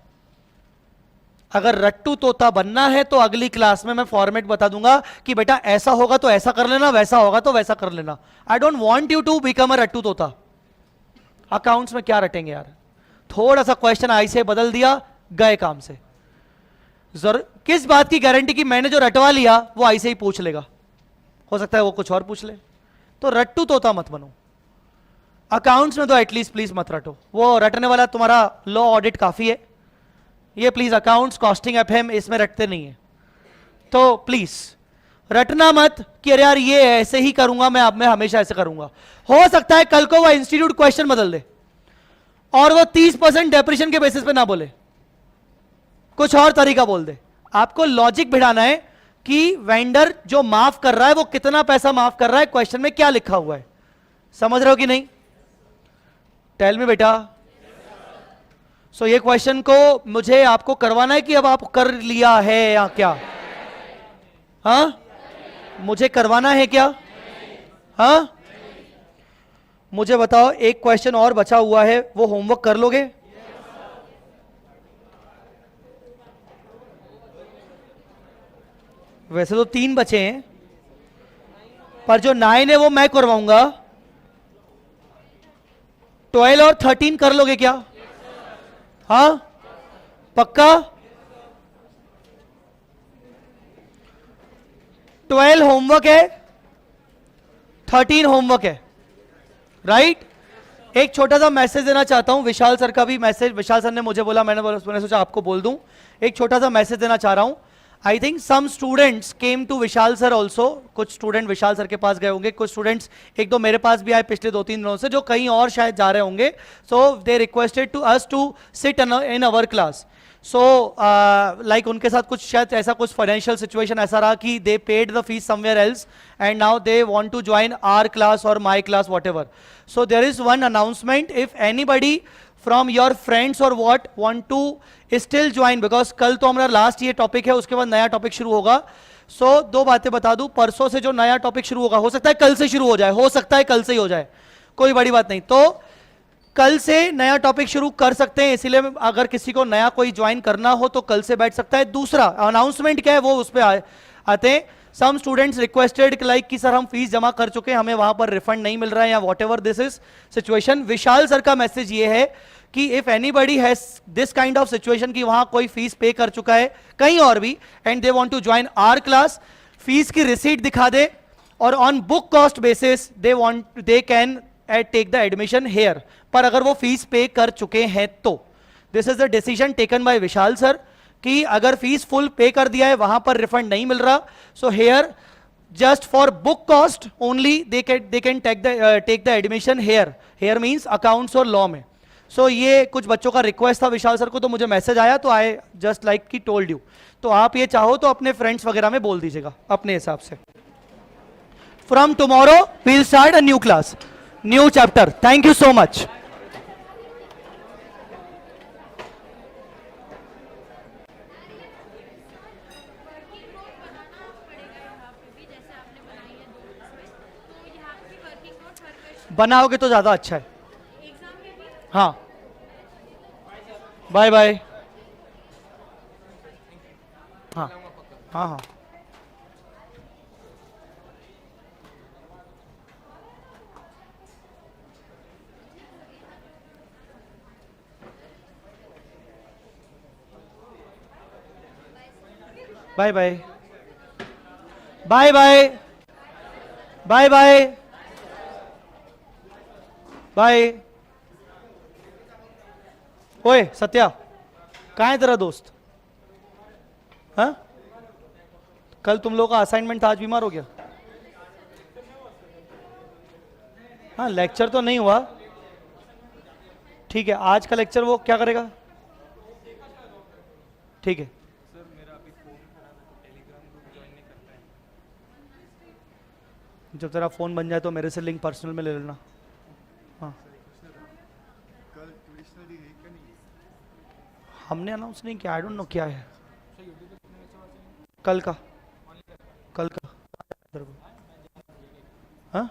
अगर रट्टू तोता बनना है तो अगली क्लास में मैं फॉर्मेट बता दूंगा कि बेटा ऐसा होगा तो ऐसा कर लेना, वैसा होगा तो वैसा कर लेना। I don't want you to become a रट्टू तोता। अकाउंट्स में क्या रटेंगे यार? थोड़ा सा क्वेश्चन आई से बदल दिया, गए काम से। किस बात की गारंटी कि मैंने जो रटवा लिया वो आई से ही पूछ लेगा? हो सकता है वो कुछ और पूछ ले। तो रट्टू तोता मत बनो। अकाउंट्स में तो एटलीस्ट प्लीज मत रटो, वो रटने वाला तुम्हारा लॉ ऑडिट काफी है। ये प्लीज अकाउंट्स, कॉस्टिंग, एफएम इसमें रटते नहीं है। तो प्लीज रटना मत कि अरे यार ये ऐसे ही करूंगा मैं, अब मैं हमेशा ऐसे करूंगा। हो सकता है कल को वो इंस्टीट्यूट क्वेश्चन बदल दे और वो 30% डेप्रिशिएशन के बेसिस पे ना बोले, कुछ और तरीका बोल दे। आपको लॉजिक बिठाना है कि वेंडर जो माफ कर रहा है वो कितना पैसा माफ कर रहा है, क्वेश्चन में क्या लिखा हुआ है। समझ रहे हो कि नहीं? टेल मी बेटा। सो ये क्वेश्चन को मुझे आपको करवाना है कि अब आप कर लिया है या क्या? हाँ मुझे करवाना है क्या? हाँ मुझे बताओ, एक क्वेश्चन और बचा हुआ है, वो होमवर्क कर लोगे? वैसे तो 3 बचे हैं, पर जो 9 है वो मैं करवाऊंगा। 12 और 13 कर लोगे क्या? हाँ पक्का? 12 होमवर्क है, 13 होमवर्क है, राइट? एक छोटा सा मैसेज देना चाहता हूं, विशाल सर का भी मैसेज, विशाल सर ने मुझे बोला, मैंने सोचा आपको बोल दूं। एक छोटा सा मैसेज देना चाह रहा हूं। I think some students came to Vishal sir also, कुछ स्टूडेंट विशाल सर के पास गए होंगे, कुछ स्टूडेंट्स 1-2 मेरे पास भी आए पिछले 2-3 दिनों से, जो कहीं और शायद जा रहे होंगे। So they requested to us to sit in our class. So like उनके साथ कुछ शायद ऐसा कुछ फाइनेंशियल सिचुएशन ऐसा रहा कि they paid the fees somewhere else and now they want to join our class or my class whatever. So there is one announcement, if anybody from your friends or what want to still join, because कल तो हमारा लास्ट ये टॉपिक है, उसके बाद नया टॉपिक शुरू होगा। सो 2 बातें बता दूं, परसों से जो नया टॉपिक शुरू होगा, हो सकता है कल से शुरू हो जाए, हो सकता है कल से ही हो जाए। कोई बड़ी बात नहीं। तो कल से नया टॉपिक शुरू कर सकते हैं, इसीलिए अगर किसी को नया कोई ज्वाइन करना हो तो कल से बैठ सकता है। दूसरा अनाउंसमेंट क्या है वो उस पर आते हैं। सम स्टूडेंट्स रिक्वेस्टेड लाइक कि सर हम फीस जमा कर चुके हैं, हमें वहां पर रिफंड नहीं मिल रहा है या what ever this is situation. Vishal sir का मैसेज ये है कि if anybody has this kind of situation कि वहां कोई फीस पे कर चुका है कहीं और भी and they want to join our class, fees की रिसीट दिखा दे और on book cost basis they can take the admission here. पर अगर वो फीस पे कर चुके हैं तो this is the decision taken by Vishal sir कि अगर फीस फुल पे कर दिया है वहां पर रिफंड नहीं मिल रहा, so here just for book cost only they can take the admission here. Here means accounts और लॉ में। सो ये कुछ बच्चों का रिक्वेस्ट था विशाल सर को, तो मुझे मैसेज आया तो आई जस्ट लाइक की टोल्ड यू। तो आप ये चाहो तो अपने फ्रेंड्स वगैरह में बोल दीजिएगा अपने हिसाब से। From tomorrow we will start a new class, new chapter. Thank you so much. बनाओगे तो ज्यादा अच्छा है। हाँ, बाय बाय। हाँ हाँ हाँ, bye bye bye bye bye bye bye. ओए सत्या, कहाँ है तेरा दोस्त? हाँ, कल तुम लोगों का असाइनमेंट था, आज बीमार हो गया? हाँ, लेक्चर तो नहीं हुआ। ठीक है, आज का लेक्चर वो क्या करेगा? ठीक है, जब तेरा फोन बन जाए तो मेरे से लिंक पर्सनल में ले लेना। हाँ, हमने अनाउंस नहीं किया, आई डोंट नो क्या है कल का। हाँ